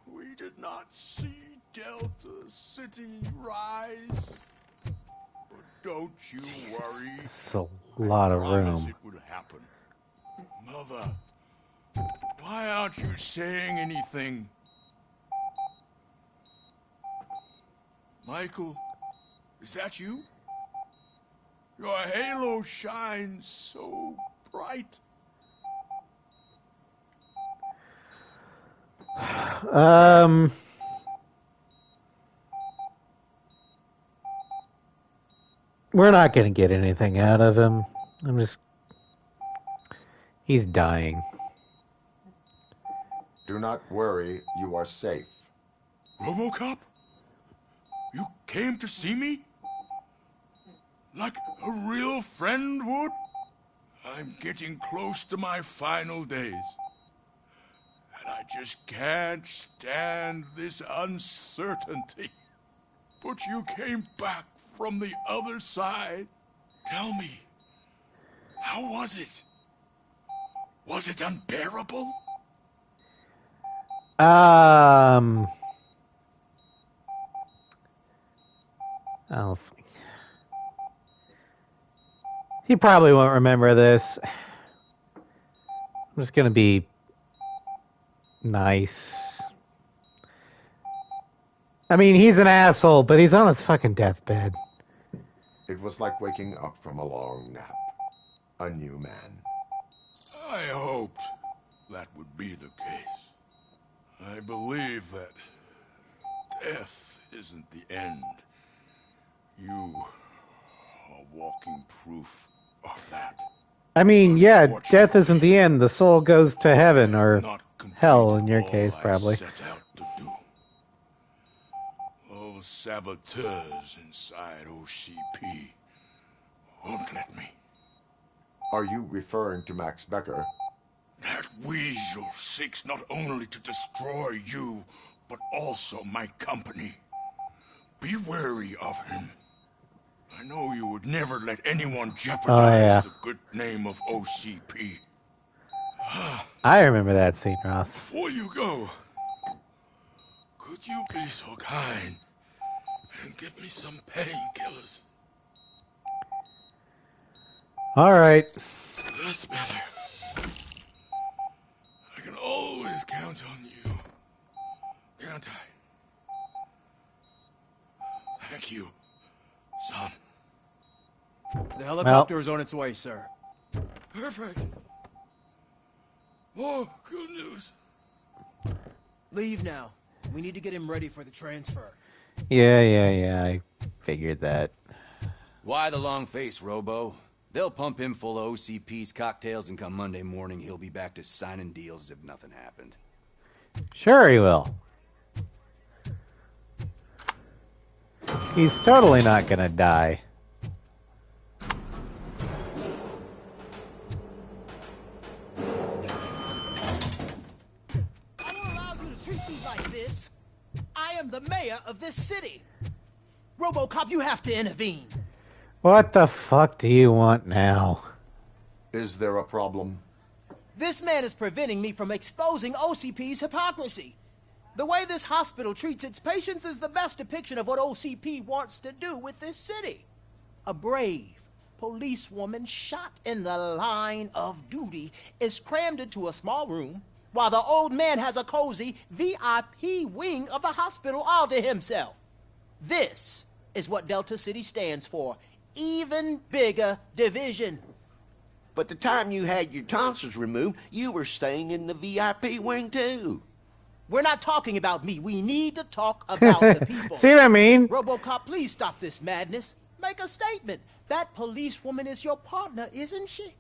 We did not see Delta City rise. But don't you worry. It's a lot of room. It will happen. Mother, why aren't you saying anything? Michael, is that you? Your halo shines so bright. We're not gonna get anything out of him. He's dying. Do not worry, you are safe. RoboCop? You came to see me? Like a real friend would? I'm getting close to my final days. And I just can't stand this uncertainty. But you came back from the other side. Tell me, how was it? Was it unbearable? Oh, he probably won't remember this. I'm just gonna be nice. I mean, he's an asshole, but he's on his fucking deathbed. It was like waking up from a long nap. A new man. I hoped that would be the case. I believe that death isn't the end. You are walking proof of that. I mean, yeah, death isn't the end. The soul goes to heaven, or hell in your case, probably. Those saboteurs inside OCP won't let me. Are you referring to Max Becker? That weasel seeks not only to destroy you, but also my company. Be wary of him. I know you would never let anyone jeopardize the good name of OCP. I remember that scene, Ross. Before you go, could you be so kind and give me some painkillers? All right. That's better. I can always count on you, can't I? Thank you, son. The helicopter is on its way, sir. Perfect. Oh, good news. Leave now. We need to get him ready for the transfer. Yeah, I figured that. Why the long face, Robo? They'll pump him full of OCP's cocktails, and come Monday morning, he'll be back to signing deals as if nothing happened. Sure he will. He's totally not gonna die. am the mayor of this city. RoboCop, you have to intervene. What the fuck do you want now? Is there a problem? This man is preventing me from exposing OCP's hypocrisy. The way this hospital treats its patients is the best depiction of what OCP wants to do with this city. A brave policewoman shot in the line of duty is crammed into a small room, while the old man has a cozy VIP wing of the hospital all to himself. This is what Delta City stands for. Even bigger division. But the time you had your tonsils removed, you were staying in the VIP wing too. We're not talking about me. We need to talk about the people. See what I mean? RoboCop, please stop this madness. Make a statement. That policewoman is your partner, isn't she?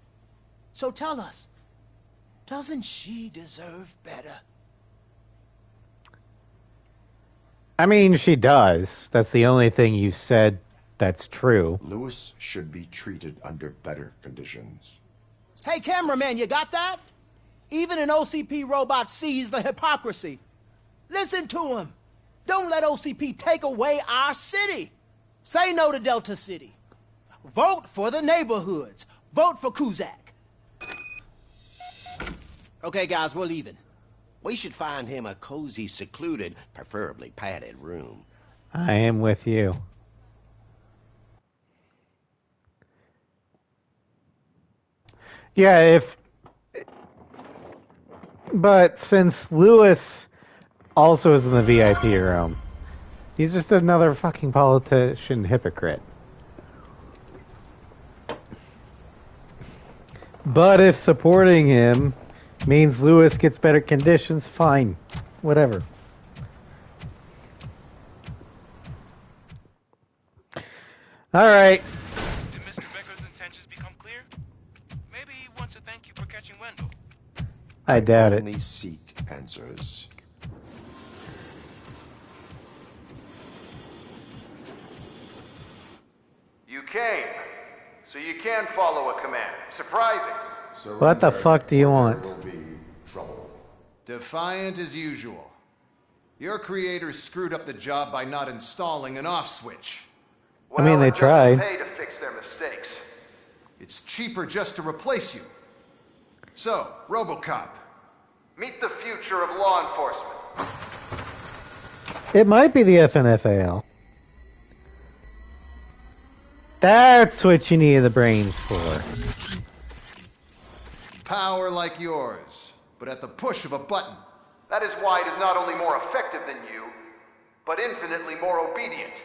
So tell us, doesn't she deserve better? I mean, she does. That's the only thing you said that's true. Lewis should be treated under better conditions. Hey, cameraman, you got that? Even an OCP robot sees the hypocrisy. Listen to him. Don't let OCP take away our city. Say no to Delta City. Vote for the neighborhoods. Vote for Kuzak. Okay, guys, we're leaving. We should find him a cozy, secluded, preferably padded room. I am with you. Yeah, but since Lewis also is in the VIP room, he's just another fucking politician hypocrite. But if supporting him means Lewis gets better conditions, fine. Whatever. Alright. Did Mr. Becker's intentions become clear? Maybe he wants to thank you for catching Wendell. I doubt it. Only seek answers. You came, so you can follow a command. Surprising. What the fuck do you want? There will be trouble. Defiant as usual. Your creators screwed up the job by not installing an off switch. I mean, they tried. Pay to fix their mistakes. It's cheaper just to replace you. So, RoboCop, meet the future of law enforcement. It might be the FNFAL. That's what you need the brains for. Power like yours, but at the push of a button. That is why it is not only more effective than you, but infinitely more obedient.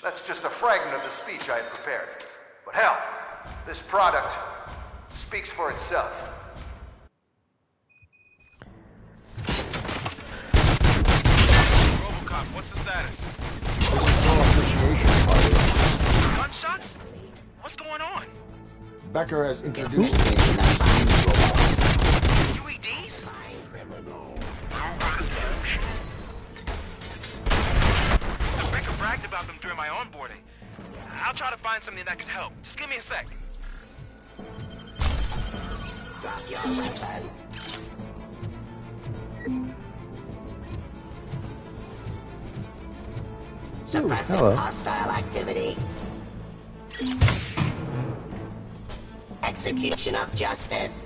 That's just a fragment of the speech I had prepared. But hell, this product speaks for itself. RoboCop, what's the status? This is no appreciation party. Gunshots? What's going on? Becker has introduced me to QEDs? Mr. Becker bragged about them during my onboarding. I'll try to find something that can help. Just give me a sec. Drop your weapon. Suppressing hostile activity. Execution of justice.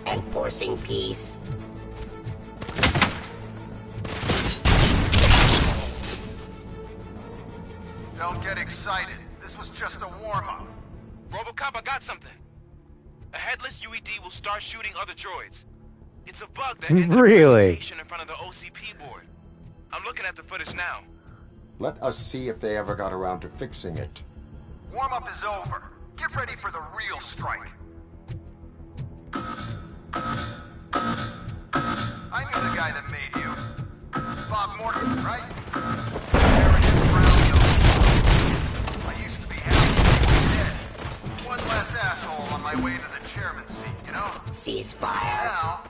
Enforcing peace. Don't get excited. This was just a warm-up. RoboCop, I got something. A headless UED will start shooting other droids. It's a bug that ends really? in front of the OCP board. I'm looking at the footage now. Let us see if they ever got around to fixing it. Warm-up is over. Get ready for the real strike. I knew the guy that made you. Bob Morgan, right? Arrogant brown young. I used to be happy dead. One less asshole on my way to the chairman's seat, you know? Ceasefire. Now,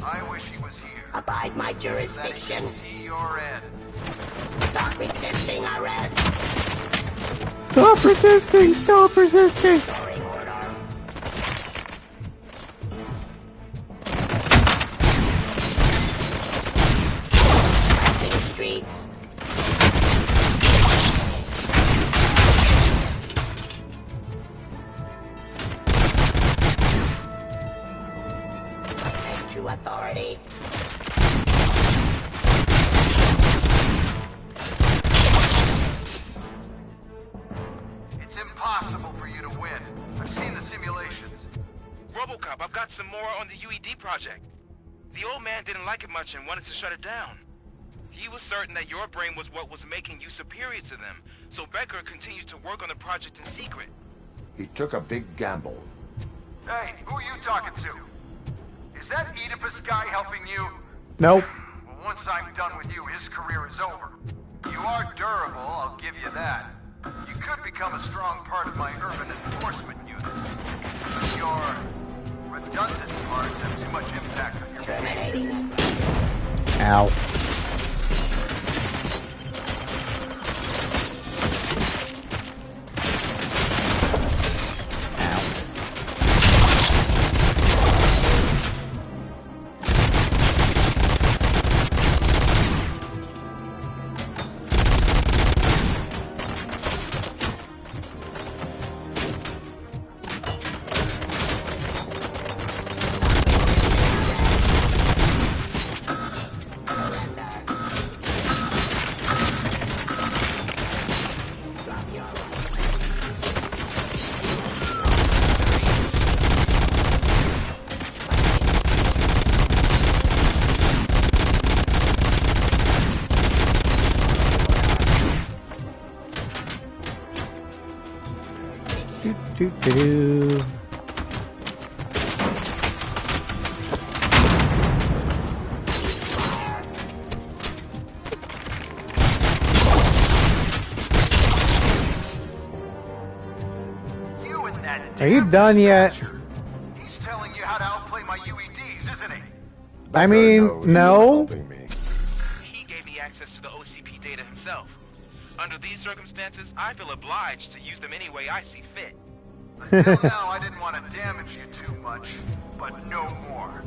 I wish he was here. Abide my jurisdiction. So that he can see your end. Stop resisting arrest. Stop resisting! Stop resisting! authority. It's impossible for you to win. I've seen the simulations. RoboCop, I've got some more on the UED project. The old man didn't like it much and wanted to shut it down. He was certain that your brain was what was making you superior to them, so Becker continued to work on the project in secret. He took a big gamble. Hey, who are you talking to? Is that Oedipus guy helping you? Nope. Well, once I'm done with you, his career is over. You are durable, I'll give you that. You could become a strong part of my urban enforcement unit. Your redundant parts have too much impact on your brain. Ow. Do-do-do. Are you done yet? He's telling you how to outplay my UEDs, isn't he? I mean, no. He gave me access to the OCP data himself. Under these circumstances, I feel obliged to use them any way I see fit. Until now, I didn't want to damage you too much, but no more.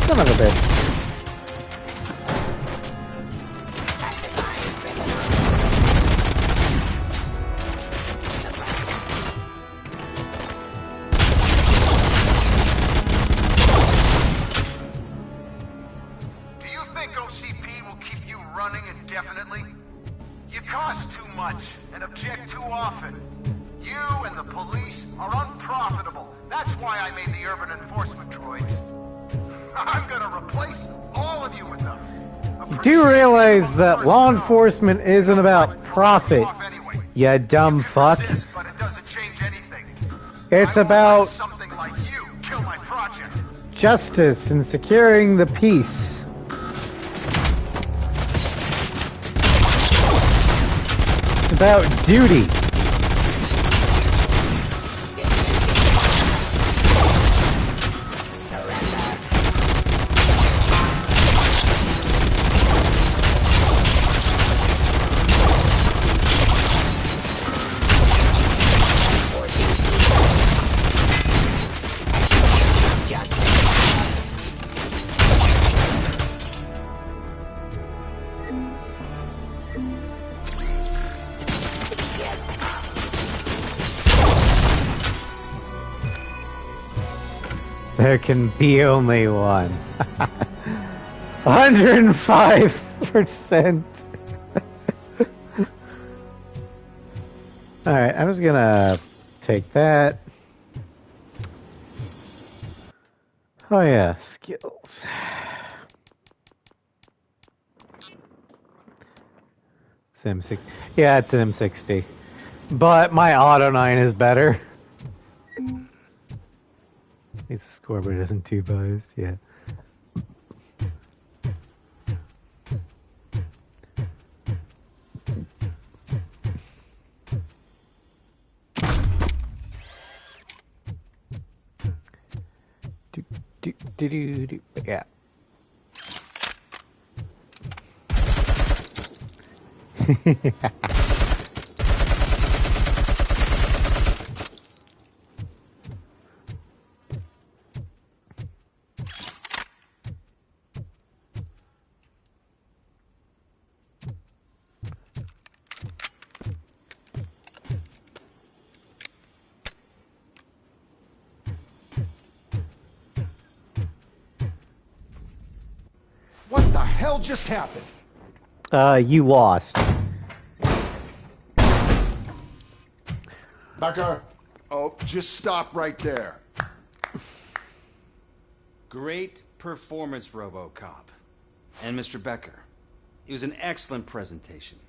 Son of a bitch. Do you think OCP will keep you running indefinitely? You cost too much and object too often. You and the police are unprofitable. That's why I made the urban enforcement droids. I'm gonna replace all of you with them. You do realize that law enforcement isn't about profit, you dumb fuck. It's about something like you kill my project. justice and securing the peace. It's about duty. There can be only one. 105%. Alright, I'm just gonna take that. Oh yeah, skills. Sim6. Yeah, it's an M60. But my Auto 9 is better. It's a score, but it isn't too biased. Yeah. Yeah. What the hell just happened? You lost. Becker. Oh, just stop right there. Great performance, RoboCop. And Mr. Becker, it was an excellent presentation.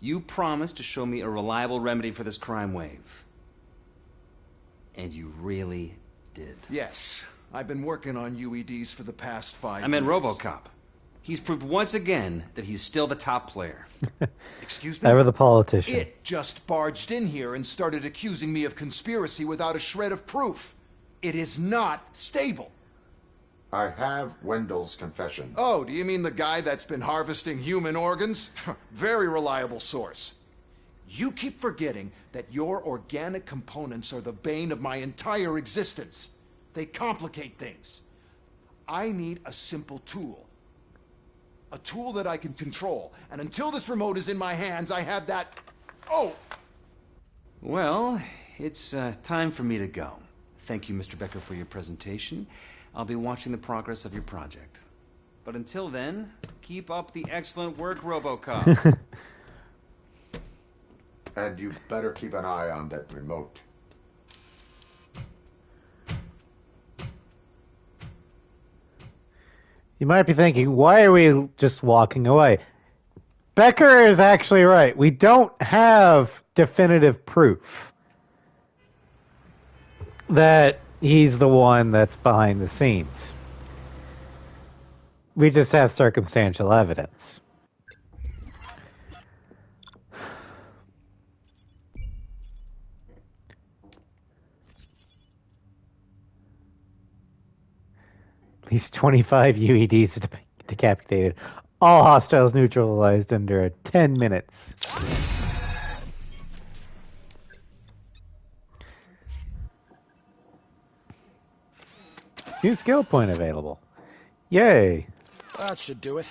You promised to show me a reliable remedy for this crime wave. And you really did. Yes, I've been working on UEDs for the past 5 years. I meant RoboCop. He's proved once again that he's still the top player. Excuse me? Ever the politician. It just barged in here and started accusing me of conspiracy without a shred of proof. It is not stable. I have Wendell's confession. Oh, do you mean the guy that's been harvesting human organs? Very reliable source. You keep forgetting that your organic components are the bane of my entire existence. They complicate things. I need a simple tool. A tool that I can control. And until this remote is in my hands, I have that... Oh! Well, it's time for me to go. Thank you, Mr. Becker, for your presentation. I'll be watching the progress of your project. But until then, keep up the excellent work, RoboCop. And you better keep an eye on that remote. You might be thinking, why are we just walking away? Becker is actually right. We don't have definitive proof that he's the one that's behind the scenes. We just have circumstantial evidence. At least 25 UEDs decapitated. All hostiles neutralized under 10 minutes. New skill point available. Yay. That should do it.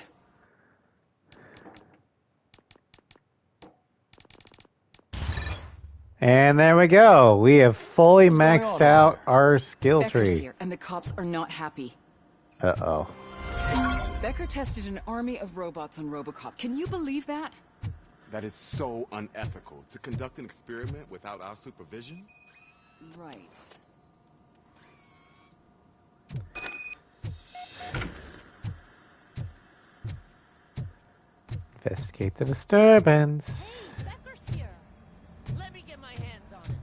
And there we go. We have fully maxed out our skill Becker's tree. here, and the cops are not happy. Uh-oh. Becker tested an army of robots on RoboCop. Can you believe that? That is so unethical. To conduct an experiment without our supervision? Right. Investigate the disturbance. Becker's here. Let me get my hands on him.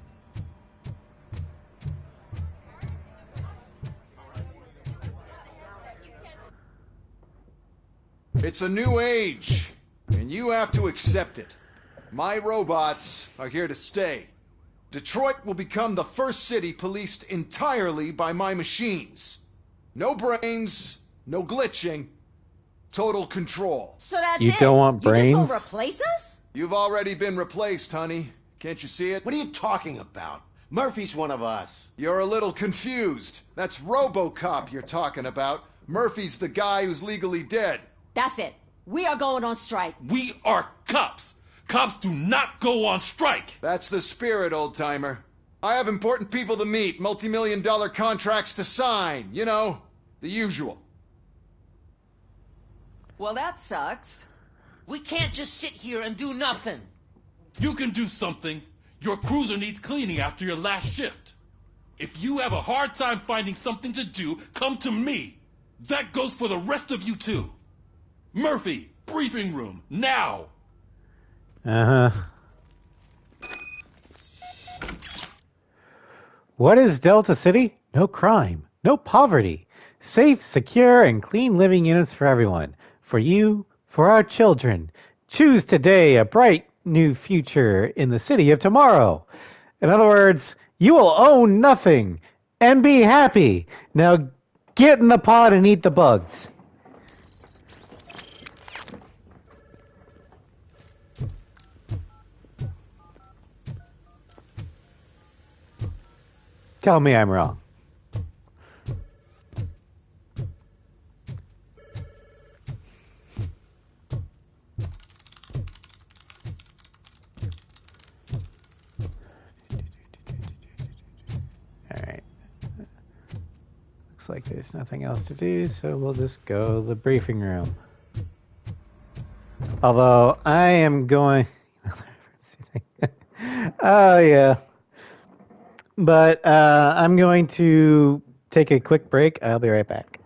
It's a new age, and you have to accept it. My robots are here to stay. Detroit will become the first city policed entirely by my machines. No brains, no glitching, total control. So that's You it? don't want You just brains? gonna replace us? You've already been replaced, honey. Can't you see it? What are you talking about? Murphy's one of us. You're a little confused. That's RoboCop you're talking about. Murphy's the guy who's legally dead. That's it. We are going on strike. We are cops. Cops do not go on strike. That's the spirit, old-timer. I have important people to meet, multi-million-dollar contracts to sign. You know, the usual. Well, that sucks. We can't just sit here and do nothing. You can do something. Your cruiser needs cleaning after your last shift. If you have a hard time finding something to do, come to me. That goes for the rest of you too. Murphy, briefing room, now! Uh-huh. What is Delta City? No crime, no poverty. Safe, secure, and clean living units for everyone. For you, for our children. Choose today a bright new future in the city of tomorrow. In other words, you will own nothing and be happy. Now get in the pod and eat the bugs. Tell me I'm wrong. Alright. Looks like there's nothing else to do, so we'll just go to the briefing room. Although, I am going... Oh, yeah. But I'm going to take a quick break. I'll be right back.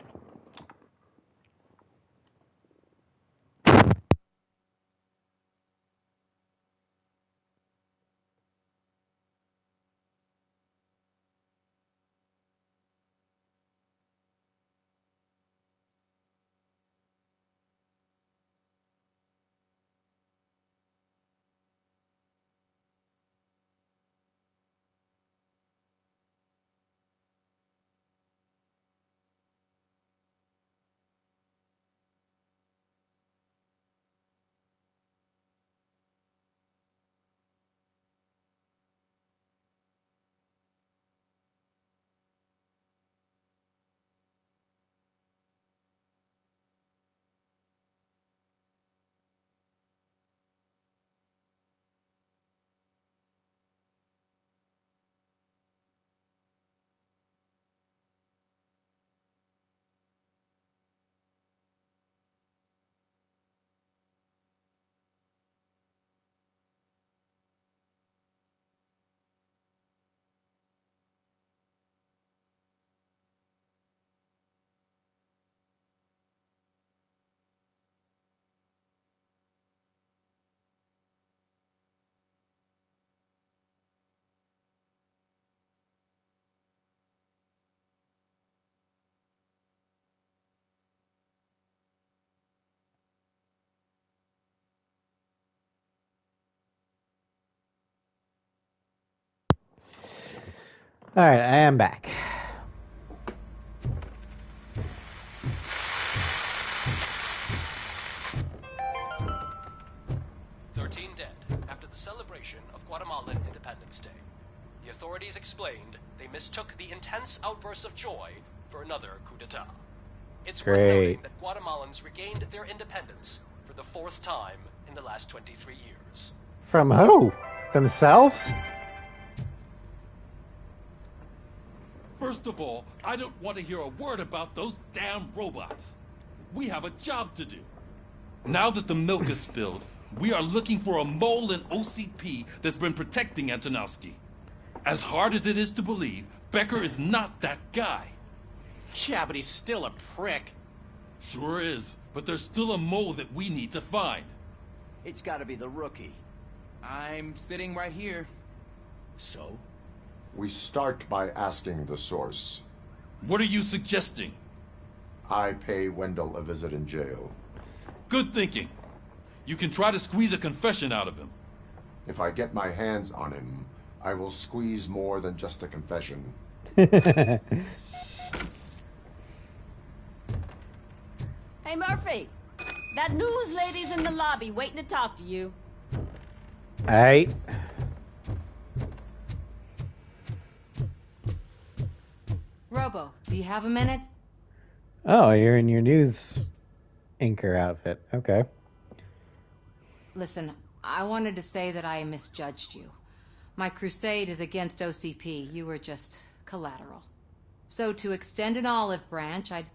Alright, I am back. Dead after the celebration of Guatemalan Independence Day. The authorities explained they mistook the intense outbursts of joy for another coup d'etat. It's worth noting that Guatemalans regained their independence for the 4th time in the last 23 years. From who? Themselves? First of all, I don't want to hear a word about those damn robots. We have a job to do. Now that the milk is spilled, we are looking for a mole in OCP that's been protecting Antonowski. As hard as it is to believe, Becker is not that guy. Yeah, but he's still a prick. Sure is, but there's still a mole that we need to find. It's gotta be the rookie. I'm sitting right here. So? We start by asking the source. What are you suggesting? I pay Wendell a visit in jail. Good thinking. You can try to squeeze a confession out of him. If I get my hands on him, I will squeeze more than just a confession. Hey, Murphy! That news lady's in the lobby waiting to talk to you. Hey. Robo, do you have a minute? Oh, you're in your news anchor outfit. Okay. Listen, I wanted to say that I misjudged you. My crusade is against OCP. You were just collateral. So to extend an olive branch, I'd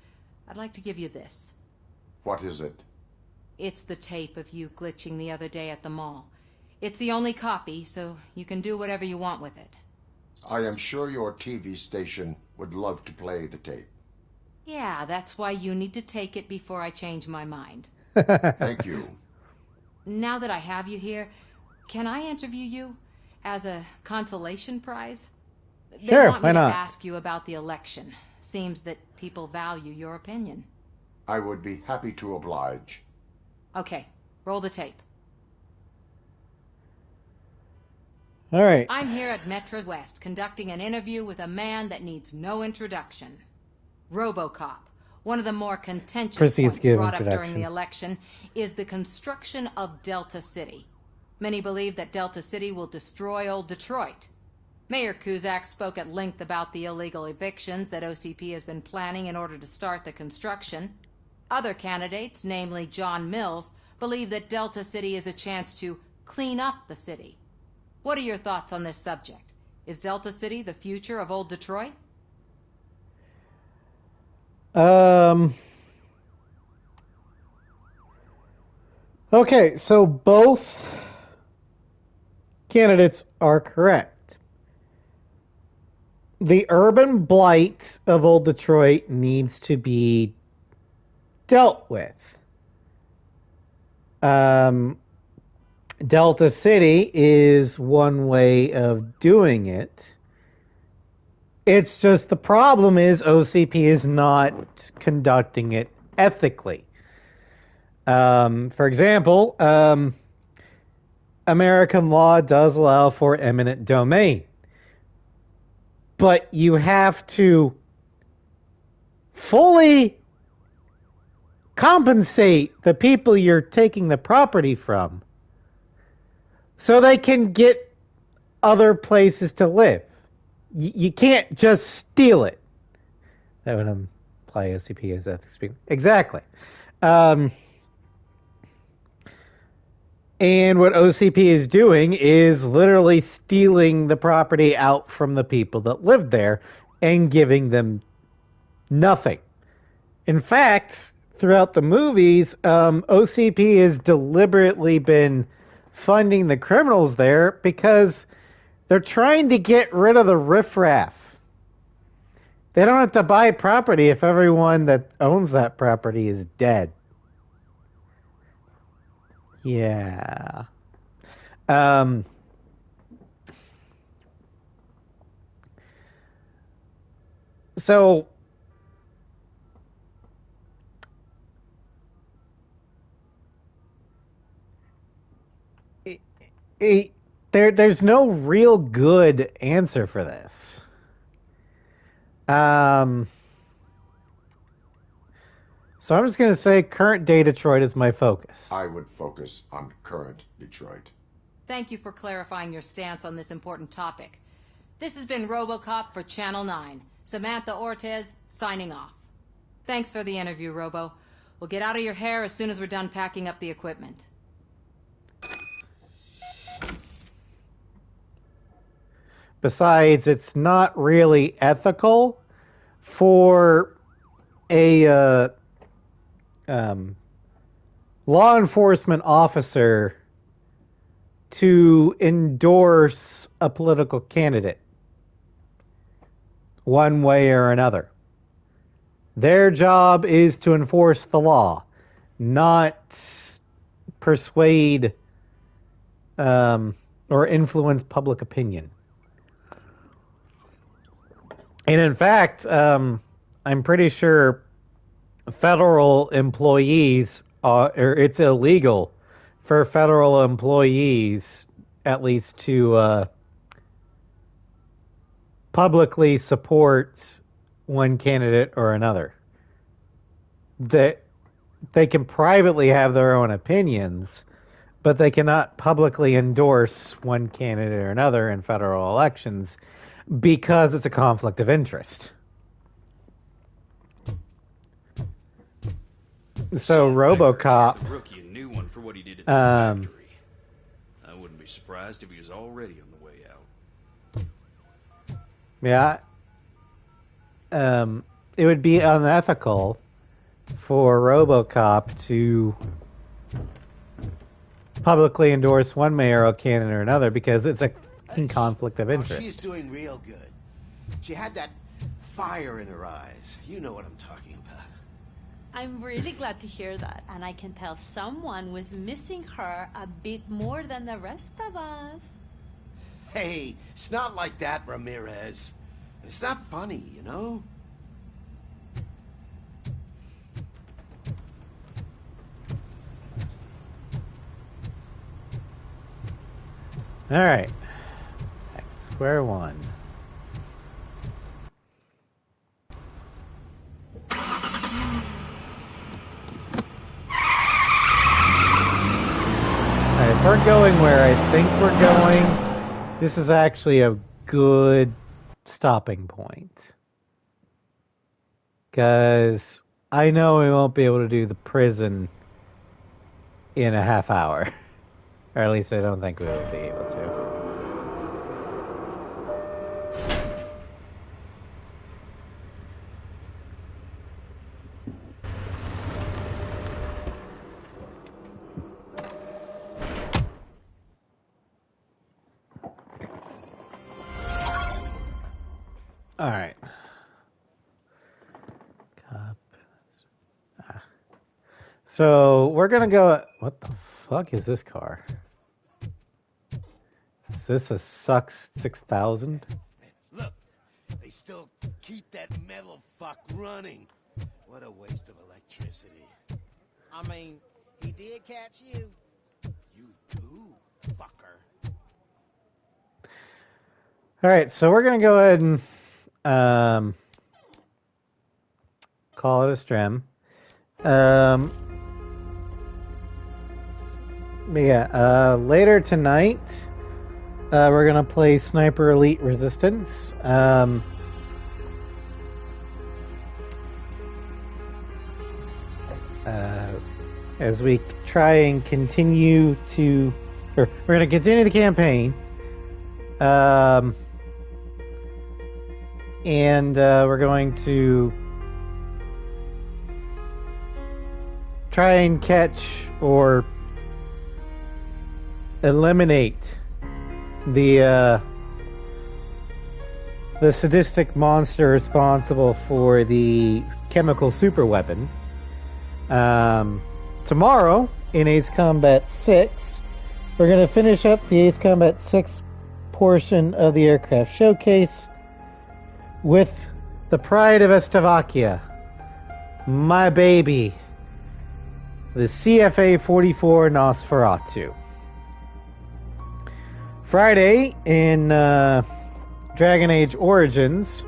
like to give you this. What is it? It's the tape of you glitching the other day at the mall. It's the only copy, so you can do whatever you want with it. I am sure your TV station would love to play the tape. Yeah, that's why you need to take it before I change my mind. Thank you. Now that I have you here, can I interview you as a consolation prize? Sure, they want me why not? to ask you about the election. Seems that people value your opinion. I would be happy to oblige. Okay, roll the tape. All right. I'm here at Metro West conducting an interview with a man that needs no introduction. RoboCop. One of the more contentious points brought up during the election is the construction of Delta City. Many believe that Delta City will destroy old Detroit. Mayor Kuzak spoke at length about the illegal evictions that OCP has been planning in order to start the construction. Other candidates, namely John Mills, believe that Delta City is a chance to clean up the city. What are your thoughts on this subject? Is Delta City the future of old Detroit? Okay, so both candidates are correct. The urban blight of old Detroit needs to be dealt with. Delta City is one way of doing it. It's just the problem is OCP is not conducting it ethically. For example, American law does allow for eminent domain. But you have to fully compensate the people you're taking the property from so they can get other places to live. You can't just steal it. That would imply OCP as ethics speaking. Exactly. And what OCP is doing is literally stealing the property out from the people that live there and giving them nothing. In fact, throughout the movies, OCP has deliberately been funding the criminals there because they're trying to get rid of the riffraff. They don't have to buy property if everyone that owns that property is dead. Yeah. So there's no real good answer for this. So I'm just going to say current day Detroit is my focus. I would focus on current Detroit. Thank you for clarifying your stance on this important topic. This has been RoboCop for Channel 9. Samantha Ortez, signing off. Thanks for the interview, Robo. We'll get out of your hair as soon as we're done packing up the equipment. Besides, it's not really ethical for a law enforcement officer to endorse a political candidate one way or another. Their job is to enforce the law, not persuade or influence public opinion. And in fact, I'm pretty sure federal employees or it's illegal for federal employees, at least, to publicly support one candidate or another. That they can privately have their own opinions, but they cannot publicly endorse one candidate or another in federal elections because it's a conflict of interest. So RoboCop, rookie a new one for what he did at the factory. I wouldn't be surprised if he was already on the way out. Yeah. It would be unethical for RoboCop to publicly endorse one mayoral candidate or another because it's a conflict of interest. She's doing real good. She had that fire in her eyes. You know what I'm talking about. I'm really glad to hear that, and I can tell someone was missing her a bit more than the rest of us. Hey, it's not like that, Ramirez. It's not funny, you know? All right. Back to square one. If we're going where I think we're going, this is actually a good stopping point. Because I know we won't be able to do the prison in a half hour. Or at least I don't think we will be able to. All right. So we're gonna go. What the fuck is this car? Is this a Sucks 6000? Look, they still keep that metal fuck running. What a waste of electricity. I mean, he did catch you. You too, fucker. All right, so we're gonna go ahead and call it a stream. Later tonight, we're gonna play Sniper Elite Resistance. As we try and continue to, or we're gonna continue the campaign. And we're going to try and catch or eliminate the sadistic monster responsible for the chemical superweapon. Tomorrow in Ace Combat 6, we're going to finish up the Ace Combat 6 portion of the aircraft showcase with the pride of Estavakia, my baby, the CFA-44 Nosferatu. Friday in Dragon Age Origins,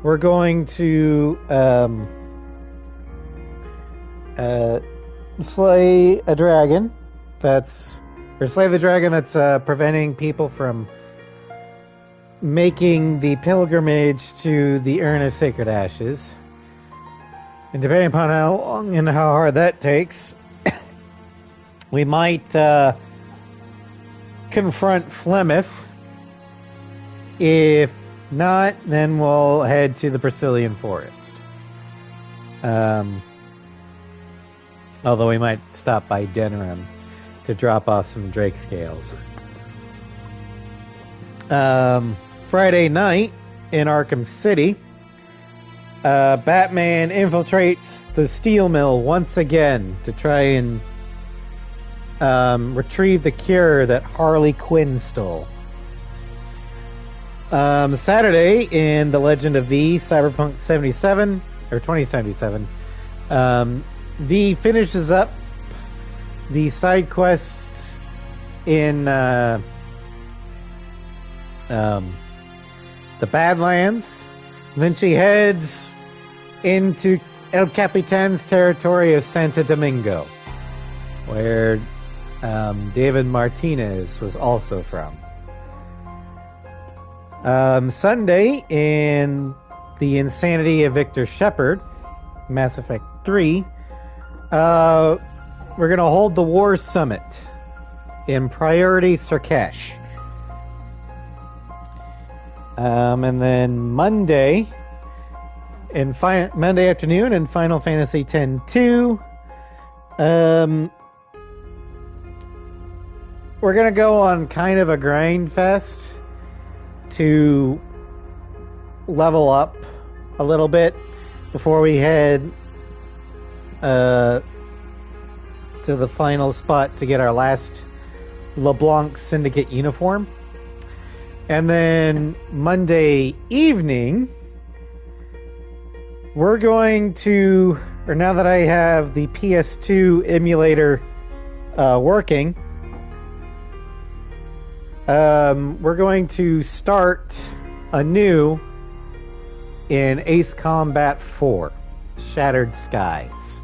we're going to slay a dragon slay the dragon that's preventing people from making the pilgrimage to the Urn of Sacred Ashes. And depending upon how long and how hard that takes, we might confront Flemeth. If not, then we'll head to the Brazilian Forest. Although we might stop by Denerim to drop off some Drake scales. Friday night in Arkham City, Batman infiltrates the steel mill once again to try and retrieve the cure that Harley Quinn stole. Saturday in The Legend of V, Cyberpunk 77 or 2077, V finishes up the side quests in the Badlands. Then she heads into El Capitan's territory of Santo Domingo, where David Martinez was also from. Sunday, in the Insanity of Victor Shepard, Mass Effect 3, we're going to hold the War Summit in Priority Sarkesh. And then Monday afternoon in Final Fantasy X-2, we're going to go on kind of a grind fest to level up a little bit before we head to the final spot to get our last LeBlanc Syndicate uniform. And then Monday evening, we're going to, or now that I have the PS2 emulator working, we're going to start anew in Ace Combat 4, Shattered Skies.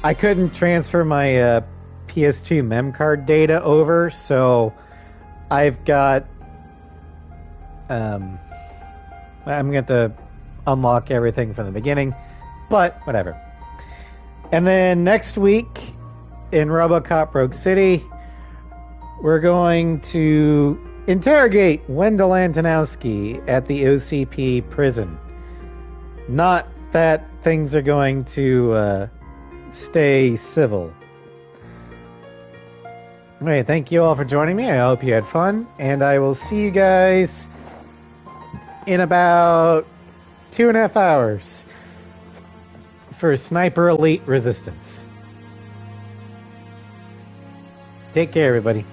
I couldn't transfer my PS2 mem card data over, so I've got I'm going to unlock everything from the beginning, but whatever. And then next week in RoboCop Rogue City, we're going to interrogate Wendell Antonowski at the OCP prison. Not that things are going to stay civil. Anyway, thank you all for joining me. I hope you had fun, and I will see you guys in about 2.5 hours for Sniper Elite Resistance. Take care, everybody.